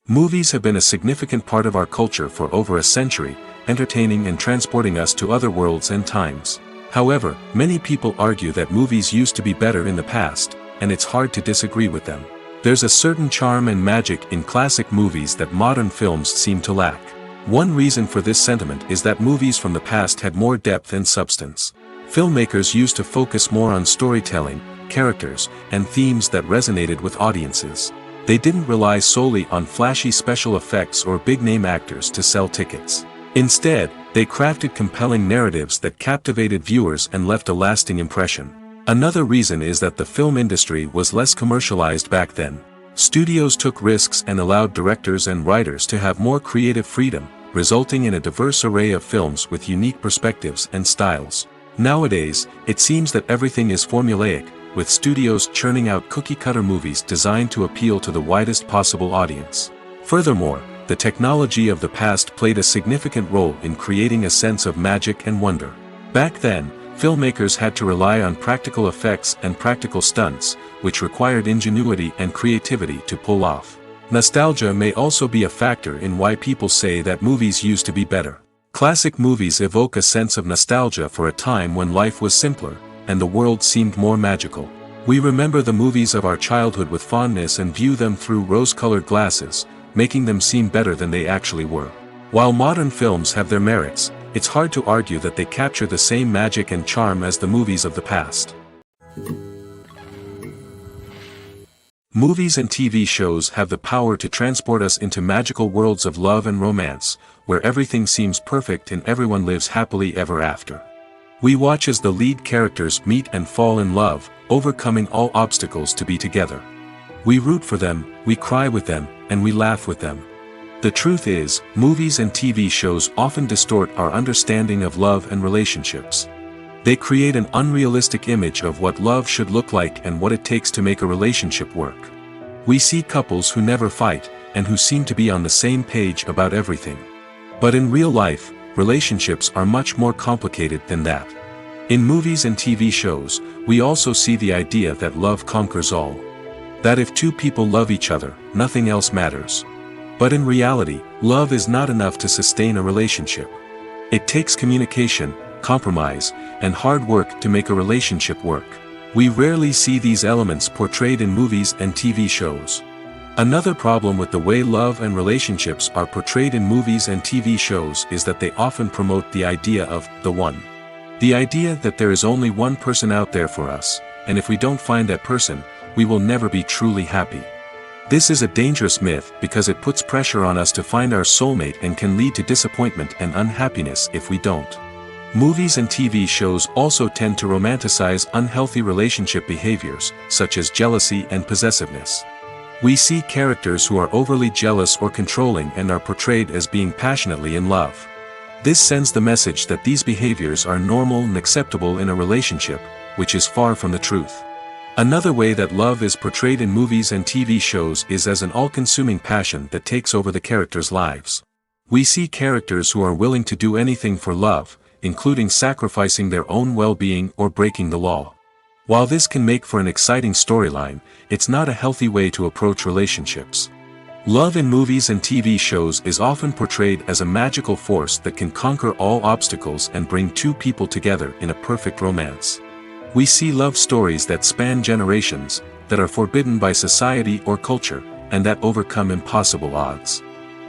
Movies have been a significant part of our culture for over a century, entertaining and transporting us to other worlds and times. However, many people argue that movies used to be better in the past, and it's hard to disagree with them. There's a certain charm and magic in classic movies that modern films seem to lack. One reason for this sentiment is that movies from the past had more depth and substance. Filmmakers used to focus more on storytelling, characters, and themes that resonated with audiences. They didn't rely solely on flashy special effects or big-name actors to sell tickets. Instead, they crafted compelling narratives that captivated viewers and left a lasting impression. Another reason is that the film industry was less commercialized back then. Studios took risks and allowed directors and writers to have more creative freedom, resulting in a diverse array of films with unique perspectives and styles. Nowadays, it seems that everything is formulaic, with studios churning out cookie-cutter movies designed to appeal to the widest possible audience. Furthermore, the technology of the past played a significant role in creating a sense of magic and wonder. Back then, filmmakers had to rely on practical effects and practical stunts, which required ingenuity and creativity to pull off. Nostalgia may also be a factor in why people say that movies used to be better. Classic movies evoke a sense of nostalgia for a time when life was simpler, and the world seemed more magical. We remember the movies of our childhood with fondness and view them through rose-colored glasses, making them seem better than they actually were. While modern films have their merits, it's hard to argue that they capture the same magic and charm as the movies of the past. Movies and TV shows have the power to transport us into magical worlds of love and romance, where everything seems perfect and everyone lives happily ever after. We watch as the lead characters meet and fall in love, overcoming all obstacles to be together. We root for them, we cry with them, and we laugh with them. The truth is, movies and TV shows often distort our understanding of love and relationships. They create an unrealistic image of what love should look like and what it takes to make a relationship work. We see couples who never fight, and who seem to be on the same page about everything. But in real life, relationships are much more complicated than that. In movies and TV shows, we also see the idea that love conquers all. That if two people love each other, nothing else matters. But in reality, love is not enough to sustain a relationship. It takes communication, compromise, and hard work to make a relationship work. We rarely see these elements portrayed in movies and TV shows. Another problem with the way love and relationships are portrayed in movies and TV shows is that they often promote the idea of the one. The idea that there is only one person out there for us, and if we don't find that person, we will never be truly happy. This is a dangerous myth because it puts pressure on us to find our soulmate and can lead to disappointment and unhappiness if we don't. Movies and TV shows also tend to romanticize unhealthy relationship behaviors, such as jealousy and possessiveness. We see characters who are overly jealous or controlling and are portrayed as being passionately in love. This sends the message that these behaviors are normal and acceptable in a relationship, which is far from the truth. Another way that love is portrayed in movies and TV shows is as an all-consuming passion that takes over the characters' lives. We see characters who are willing to do anything for love, including sacrificing their own well-being or breaking the law. While this can make for an exciting storyline, it's not a healthy way to approach relationships. Love in movies and TV shows is often portrayed as a magical force that can conquer all obstacles and bring two people together in a perfect romance. We see love stories that span generations, that are forbidden by society or culture, and that overcome impossible odds.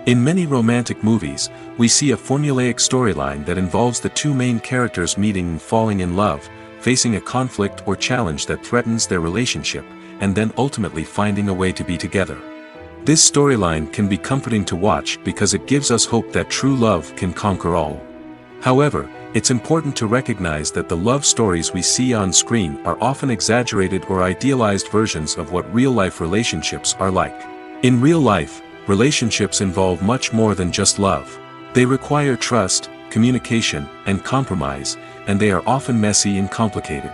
In many romantic movies, we see a formulaic storyline that involves the two main characters meeting and falling in love, facing a conflict or challenge that threatens their relationship, and then ultimately finding a way to be together. This storyline can be comforting to watch because it gives us hope that true love can conquer all. However, it's important to recognize that the love stories we see on screen are often exaggerated or idealized versions of what real-life relationships are like. In real life, relationships involve much more than just love. They require trust, communication, and compromise, and they are often messy and complicated.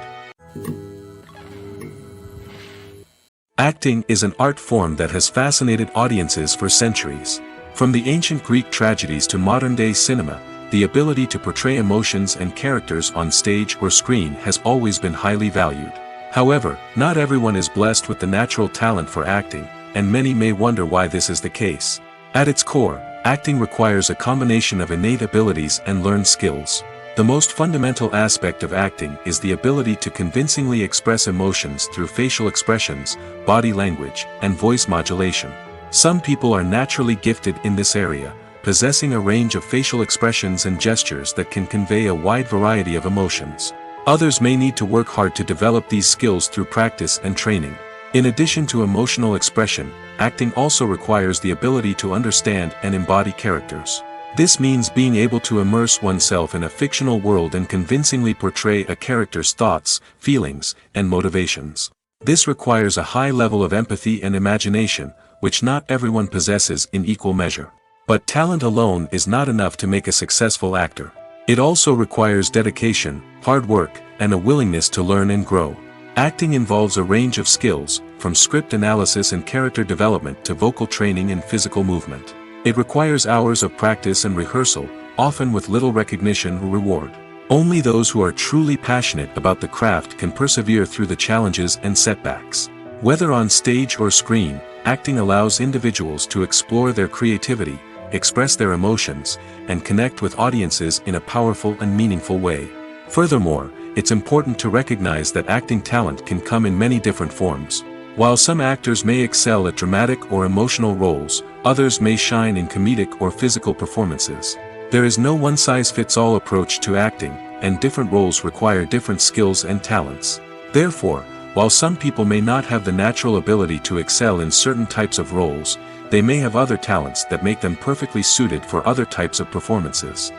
Acting is an art form that has fascinated audiences for centuries. From the ancient Greek tragedies to modern-day cinema, the ability to portray emotions and characters on stage or screen has always been highly valued. However, not everyone is blessed with the natural talent for acting, and many may wonder why this is the case. At its core, acting requires a combination of innate abilities and learned skills. The most fundamental aspect of acting is the ability to convincingly express emotions through facial expressions, body language, and voice modulation. Some people are naturally gifted in this area, possessing a range of facial expressions and gestures that can convey a wide variety of emotions. Others may need to work hard to develop these skills through practice and training. In addition to emotional expression, acting also requires the ability to understand and embody characters. This means being able to immerse oneself in a fictional world and convincingly portray a character's thoughts, feelings, and motivations. This requires a high level of empathy and imagination, which not everyone possesses in equal measure. But talent alone is not enough to make a successful actor. It also requires dedication, hard work, and a willingness to learn and grow. Acting involves a range of skills, from script analysis and character development to vocal training and physical movement. It requires hours of practice and rehearsal, often with little recognition or reward. Only those who are truly passionate about the craft can persevere through the challenges and setbacks. Whether on stage or screen, acting allows individuals to explore their creativity, express their emotions, and connect with audiences in a powerful and meaningful way. Furthermore, it's important to recognize that acting talent can come in many different forms. While some actors may excel at dramatic or emotional roles, others may shine in comedic or physical performances. There is no one-size-fits-all approach to acting, and different roles require different skills and talents. Therefore, while some people may not have the natural ability to excel in certain types of roles, they may have other talents that make them perfectly suited for other types of performances.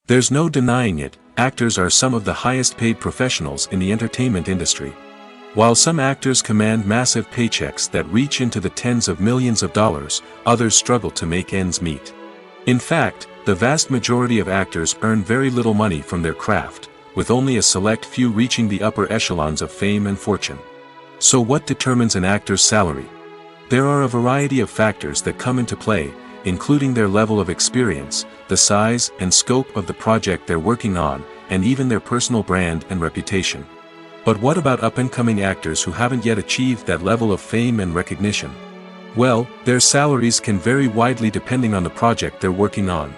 There's no denying it, actors are some of the highest-paid professionals in the entertainment industry. While some actors command massive paychecks that reach into the tens of millions of dollars, others struggle to make ends meet. In fact, the vast majority of actors earn very little money from their craft, with only a select few reaching the upper echelons of fame and fortune. So what determines an actor's salary? There are a variety of factors that come into play, including their level of experience, the size and scope of the project they're working on, and even their personal brand and reputation. But what about up-and-coming actors who haven't yet achieved that level of fame and recognition? Well, their salaries can vary widely depending on the project they're working on.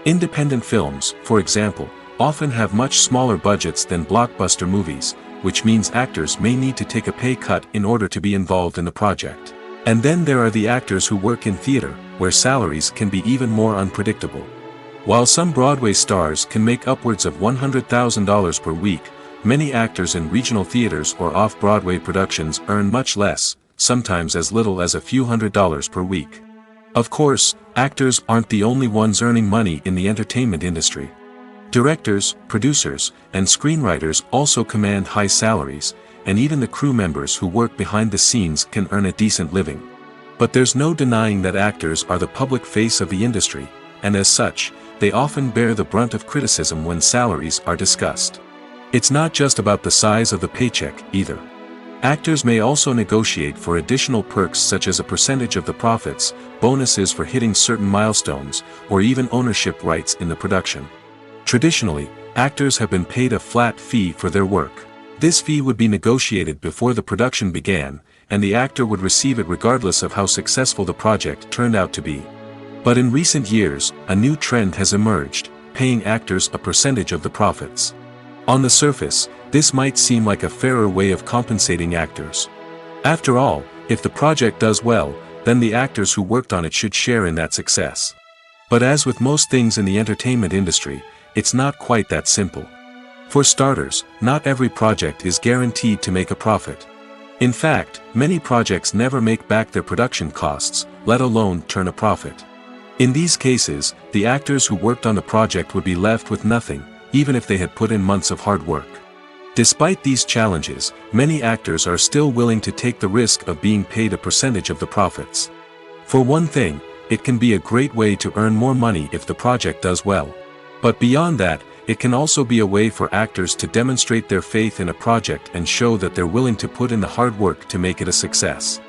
Independent films, for example, often have much smaller budgets than blockbuster movies, which means actors may need to take a pay cut in order to be involved in the project. And then there are the actors who work in theater, where salaries can be even more unpredictable. While some Broadway stars can make upwards of $100,000 per week, many actors in regional theaters or off-Broadway productions earn much less, sometimes as little as a few $100s per week. Of course, actors aren't the only ones earning money in the entertainment industry. Directors, producers, and screenwriters also command high salaries, and even the crew members who work behind the scenes can earn a decent living. But there's no denying that actors are the public face of the industry, and as such, they often bear the brunt of criticism when salaries are discussed. It's not just about the size of the paycheck, either. Actors may also negotiate for additional perks such as a percentage of the profits, bonuses for hitting certain milestones, or even ownership rights in the production. Traditionally, actors have been paid a flat fee for their work. This fee would be negotiated before the production began, and the actor would receive it regardless of how successful the project turned out to be. But in recent years, a new trend has emerged, paying actors a percentage of the profits. On the surface, this might seem like a fairer way of compensating actors. After all, if the project does well, then the actors who worked on it should share in that success. But as with most things in the entertainment industry, It's not quite that simple. For starters, not every project is guaranteed to make a profit. In fact, many projects never make back their production costs, let alone turn a profit. In these cases, the actors who worked on the project would be left with nothing, even if they had put in months of hard work. Despite these challenges, many actors are still willing to take the risk of being paid a percentage of the profits. For one thing, it can be a great way to earn more money if the project does well. But beyond that, it can also be a way for actors to demonstrate their faith in a project and show that they're willing to put in the hard work to make it a success.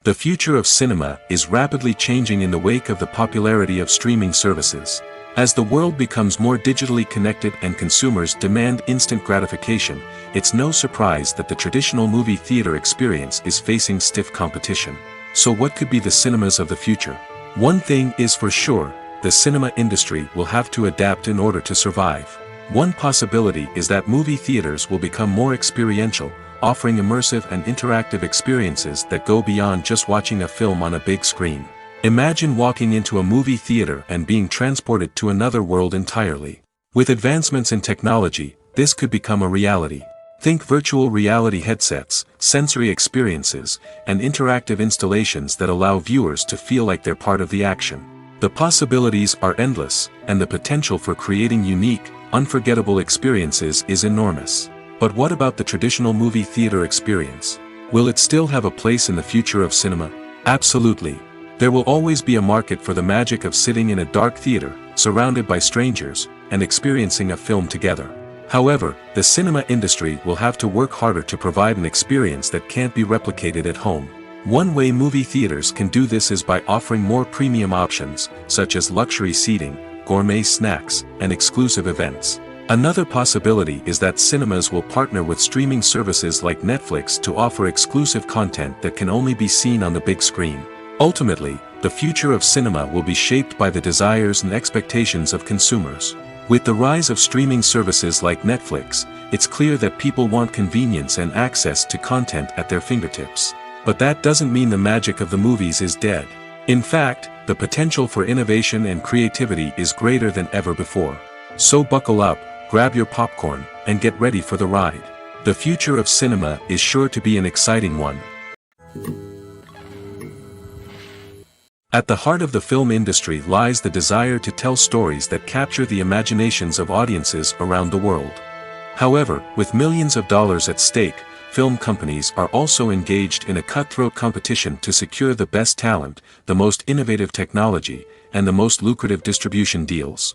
The future of cinema is rapidly changing in the wake of the popularity of streaming services. As the world becomes more digitally connected and consumers demand instant gratification, it's no surprise that the traditional movie theater experience is facing stiff competition. So what could be the cinemas of the future? One thing is for sure, the cinema industry will have to adapt in order to survive. One possibility is that movie theaters will become more experiential, offering immersive and interactive experiences that go beyond just watching a film on a big screen. Imagine walking into a movie theater and being transported to another world entirely. With advancements in technology, this could become a reality. Think virtual reality headsets, sensory experiences, and interactive installations that allow viewers to feel like they're part of the action. The possibilities are endless, and the potential for creating unique, unforgettable experiences is enormous. But what about the traditional movie theater experience? Will it still have a place in the future of cinema? Absolutely. There will always be a market for the magic of sitting in a dark theater, surrounded by strangers, and experiencing a film together. However, the cinema industry will have to work harder to provide an experience that can't be replicated at home. One way movie theaters can do this is by offering more premium options, such as luxury seating, gourmet snacks, and exclusive events. Another possibility is that cinemas will partner with streaming services like Netflix to offer exclusive content that can only be seen on the big screen. Ultimately, the future of cinema will be shaped by the desires and expectations of consumers. With the rise of streaming services like Netflix, it's clear that people want convenience and access to content at their fingertips. But that doesn't mean the magic of the movies is dead. In fact, the potential for innovation and creativity is greater than ever before. So buckle up, grab your popcorn, and get ready for the ride. The future of cinema is sure to be an exciting one. At the heart of the film industry lies the desire to tell stories that capture the imaginations of audiences around the world. However, with millions of dollars at stake, film companies are also engaged in a cutthroat competition to secure the best talent, the most innovative technology, and the most lucrative distribution deals.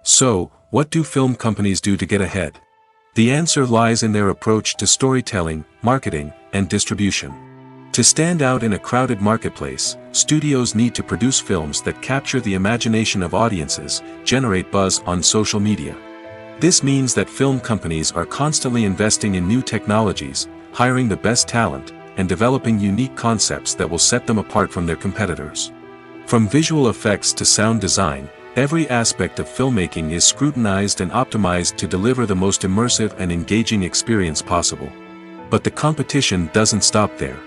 So, what do film companies do to get ahead? The answer lies in their approach to storytelling, marketing, and distribution. To stand out in a crowded marketplace, studios need to produce films that capture the imagination of audiences, generate buzz on social media. This means that film companies are constantly investing in new technologies, hiring the best talent, and developing unique concepts that will set them apart from their competitors. From visual effects to sound design, every aspect of filmmaking is scrutinized and optimized to deliver the most immersive and engaging experience possible. But the competition doesn't stop there.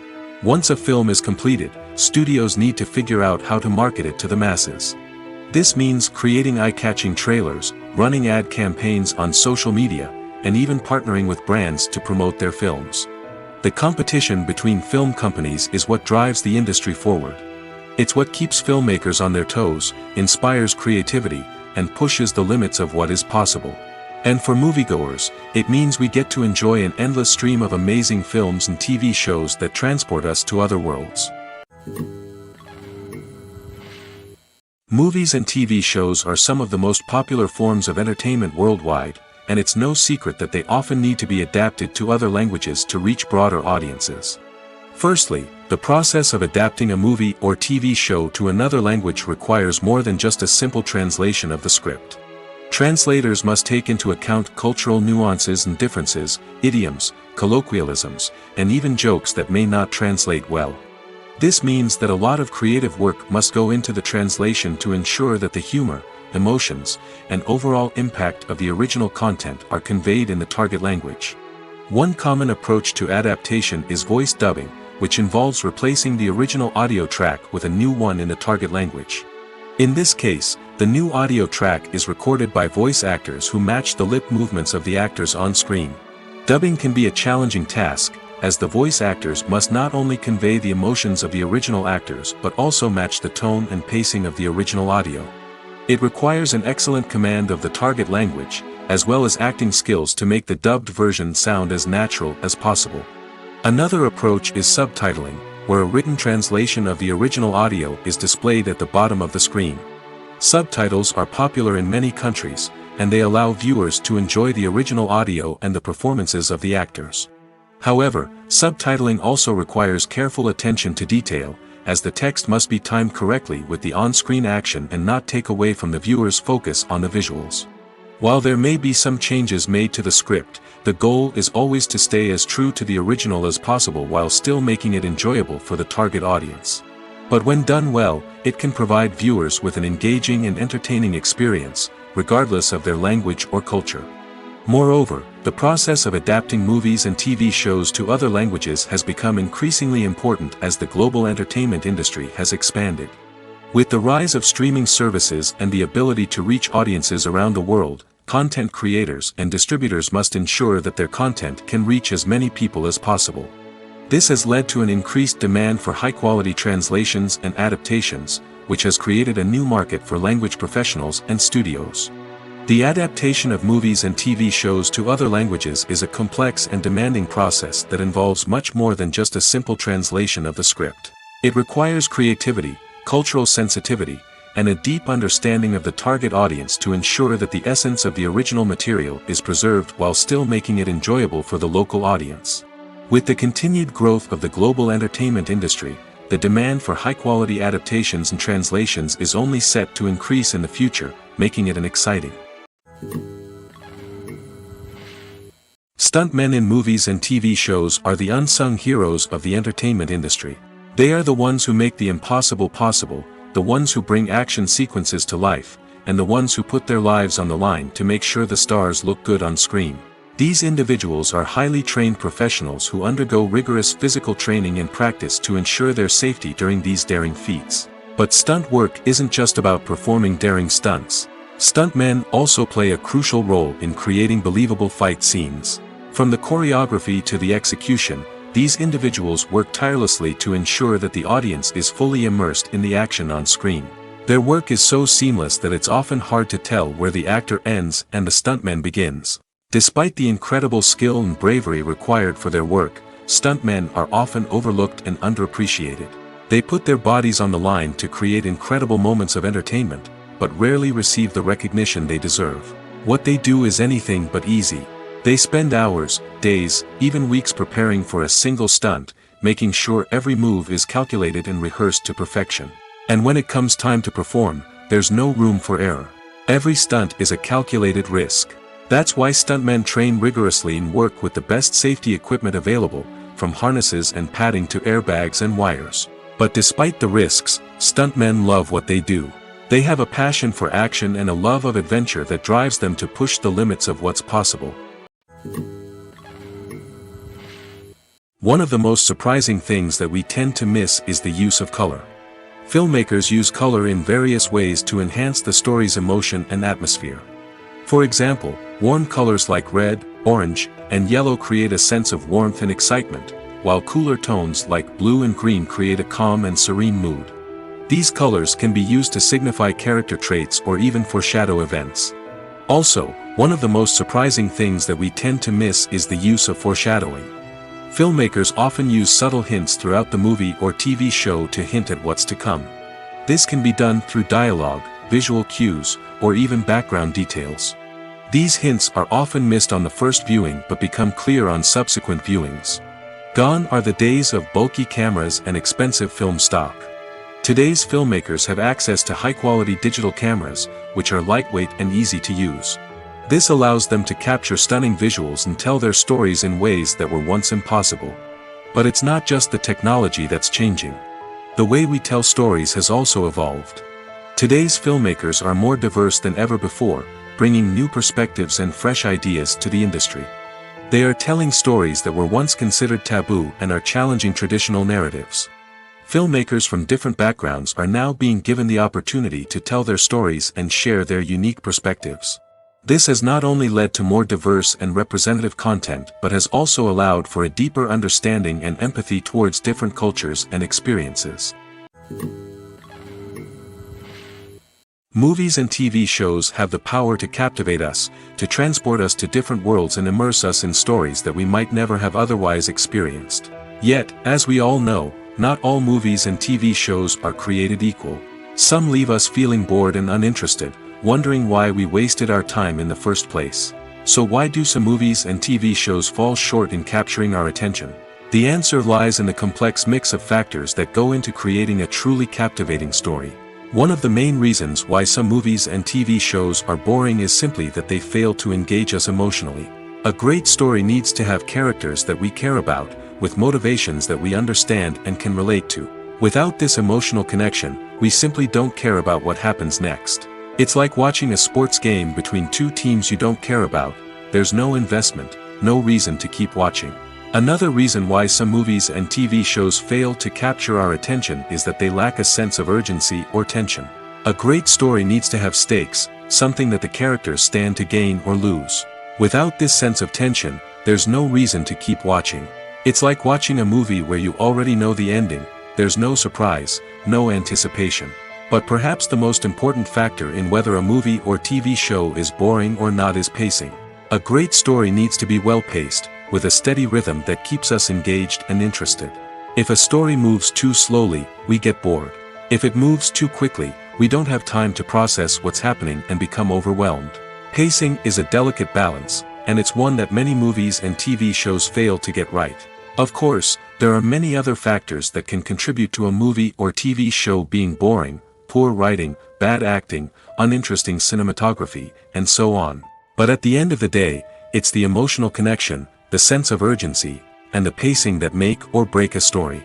Once a film is completed, studios need to figure out how to market it to the masses. This means creating eye-catching trailers, running ad campaigns on social media, and even partnering with brands to promote their films. The competition between film companies is what drives the industry forward. It's what keeps filmmakers on their toes, inspires creativity, and pushes the limits of what is possible. And for moviegoers, it means we get to enjoy an endless stream of amazing films and TV shows that transport us to other worlds. Movies and TV shows are some of the most popular forms of entertainment worldwide, and it's no secret that they often need to be adapted to other languages to reach broader audiences. Firstly, the process of adapting a movie or TV show to another language requires more than just a simple translation of the script. Translators must take into account cultural nuances and differences, idioms, colloquialisms, and even jokes that may not translate well. This means that a lot of creative work must go into the translation to ensure that the humor, emotions, and overall impact of the original content are conveyed in the target language. One common approach to adaptation is voice dubbing, which involves replacing the original audio track with a new one in the target language. In this case, the new audio track is recorded by voice actors who match the lip movements of the actors on screen. Dubbing can be a challenging task, as the voice actors must not only convey the emotions of the original actors but also match the tone and pacing of the original audio. It requires an excellent command of the target language, as well as acting skills to make the dubbed version sound as natural as possible. Another approach is subtitling, where a written translation of the original audio is displayed at the bottom of the screen. Subtitles are popular in many countries, and they allow viewers to enjoy the original audio and the performances of the actors. However, subtitling also requires careful attention to detail, as the text must be timed correctly with the on-screen action and not take away from the viewer's focus on the visuals. While there may be some changes made to the script, the goal is always to stay as true to the original as possible while still making it enjoyable for the target audience. But when done well, it can provide viewers with an engaging and entertaining experience, regardless of their language or culture. Moreover, the process of adapting movies and TV shows to other languages has become increasingly important as the global entertainment industry has expanded. With the rise of streaming services and the ability to reach audiences around the world, content creators and distributors must ensure that their content can reach as many people as possible. This has led to an increased demand for high-quality translations and adaptations, which has created a new market for language professionals and studios. The adaptation of movies and TV shows to other languages is a complex and demanding process that involves much more than just a simple translation of the script. It requires creativity, cultural sensitivity, and a deep understanding of the target audience to ensure that the essence of the original material is preserved while still making it enjoyable for the local audience. With the continued growth of the global entertainment industry, the demand for high-quality adaptations and translations is only set to increase in the future, making it an exciting. Stuntmen in movies and TV shows are the unsung heroes of the entertainment industry. They are the ones who make the impossible possible, the ones who bring action sequences to life, and the ones who put their lives on the line to make sure the stars look good on screen. These individuals are highly trained professionals who undergo rigorous physical training and practice to ensure their safety during these daring feats. But stunt work isn't just about performing daring stunts. Stuntmen also play a crucial role in creating believable fight scenes. From the choreography to the execution, these individuals work tirelessly to ensure that the audience is fully immersed in the action on screen. Their work is so seamless that it's often hard to tell where the actor ends and the stuntman begins. Despite the incredible skill and bravery required for their work, stuntmen are often overlooked and underappreciated. They put their bodies on the line to create incredible moments of entertainment, but rarely receive the recognition they deserve. What they do is anything but easy. They spend hours, days, even weeks preparing for a single stunt, making sure every move is calculated and rehearsed to perfection. And when it comes time to perform, there's no room for error. Every stunt is a calculated risk. That's why stuntmen train rigorously and work with the best safety equipment available, from harnesses and padding to airbags and wires. But despite the risks, stuntmen love what they do. They have a passion for action and a love of adventure that drives them to push the limits of what's possible. One of the most surprising things that we tend to miss is the use of color. Filmmakers use color in various ways to enhance the story's emotion and atmosphere. For example, warm colors like red, orange, and yellow create a sense of warmth and excitement, while cooler tones like blue and green create a calm and serene mood. These colors can be used to signify character traits or even foreshadow events. Also, one of the most surprising things that we tend to miss is the use of foreshadowing. Filmmakers often use subtle hints throughout the movie or TV show to hint at what's to come. This can be done through dialogue, visual cues, or even background details. These hints are often missed on the first viewing but become clear on subsequent viewings. Gone are the days of bulky cameras and expensive film stock. Today's filmmakers have access to high-quality digital cameras, which are lightweight and easy to use. This allows them to capture stunning visuals and tell their stories in ways that were once impossible. But it's not just the technology that's changing. The way we tell stories has also evolved. Today's filmmakers are more diverse than ever before, bringing new perspectives and fresh ideas to the industry. They are telling stories that were once considered taboo and are challenging traditional narratives. Filmmakers from different backgrounds are now being given the opportunity to tell their stories and share their unique perspectives. This has not only led to more diverse and representative content but has also allowed for a deeper understanding and empathy towards different cultures and experiences. Movies and TV shows have the power to captivate us, to transport us to different worlds and immerse us in stories that we might never have otherwise experienced. Yet, as we all know, not all movies and TV shows are created equal. Some leave us feeling bored and uninterested, wondering why we wasted our time in the first place. So why do some movies and TV shows fall short in capturing our attention? The answer lies in the complex mix of factors that go into creating a truly captivating story. One of the main reasons why some movies and TV shows are boring is simply that they fail to engage us emotionally. A great story needs to have characters that we care about, with motivations that we understand and can relate to. Without this emotional connection, we simply don't care about what happens next. It's like watching a sports game between two teams you don't care about. There's no investment, no reason to keep watching. Another reason why some movies and TV shows fail to capture our attention is that they lack a sense of urgency or tension. A great story needs to have stakes, something that the characters stand to gain or lose. Without this sense of tension, there's no reason to keep watching. It's like watching a movie where you already know the ending. There's no surprise, no anticipation. But perhaps the most important factor in whether a movie or TV show is boring or not is pacing. A great story needs to be well-paced, with a steady rhythm that keeps us engaged and interested. If a story moves too slowly, we get bored. If it moves too quickly, we don't have time to process what's happening and become overwhelmed. Pacing is a delicate balance, and it's one that many movies and TV shows fail to get right. Of course, there are many other factors that can contribute to a movie or TV show being boring: poor writing, bad acting, uninteresting cinematography, and so on. But at the end of the day, it's the emotional connection, the sense of urgency, and the pacing that make or break a story.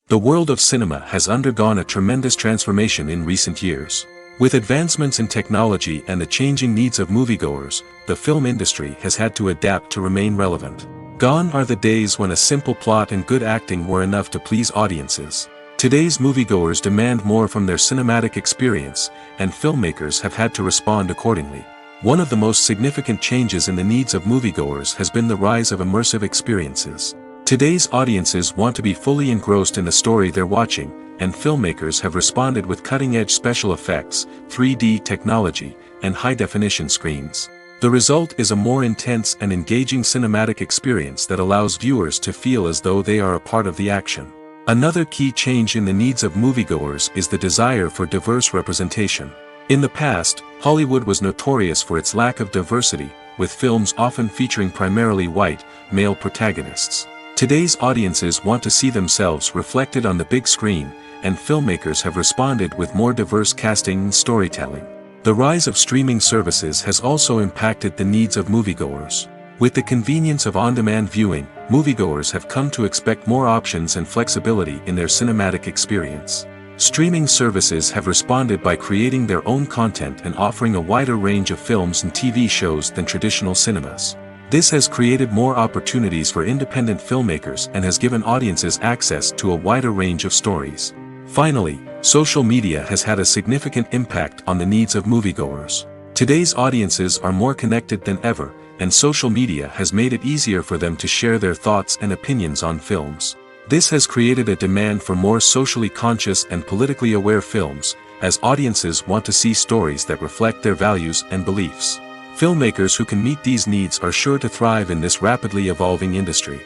The world of cinema has undergone a tremendous transformation in recent years. With advancements in technology and the changing needs of moviegoers, the film industry has had to adapt to remain relevant. Gone are the days when a simple plot and good acting were enough to please audiences. Today's moviegoers demand more from their cinematic experience, and filmmakers have had to respond accordingly. One of the most significant changes in the needs of moviegoers has been the rise of immersive experiences. Today's audiences want to be fully engrossed in the story they're watching, and filmmakers have responded with cutting-edge special effects, 3D technology, and high-definition screens. The result is a more intense and engaging cinematic experience that allows viewers to feel as though they are a part of the action. Another key change in the needs of moviegoers is the desire for diverse representation. In the past, Hollywood was notorious for its lack of diversity, with films often featuring primarily white, male protagonists. Today's audiences want to see themselves reflected on the big screen, and filmmakers have responded with more diverse casting and storytelling. The rise of streaming services has also impacted the needs of moviegoers. With the convenience of on-demand viewing, moviegoers have come to expect more options and flexibility in their cinematic experience. Streaming services have responded by creating their own content and offering a wider range of films and TV shows than traditional cinemas. This has created more opportunities for independent filmmakers and has given audiences access to a wider range of stories. Finally, social media has had a significant impact on the needs of moviegoers. Today's audiences are more connected than ever, and social media has made it easier for them to share their thoughts and opinions on films. This has created a demand for more socially conscious and politically aware films, as audiences want to see stories that reflect their values and beliefs. Filmmakers who can meet these needs are sure to thrive in this rapidly evolving industry.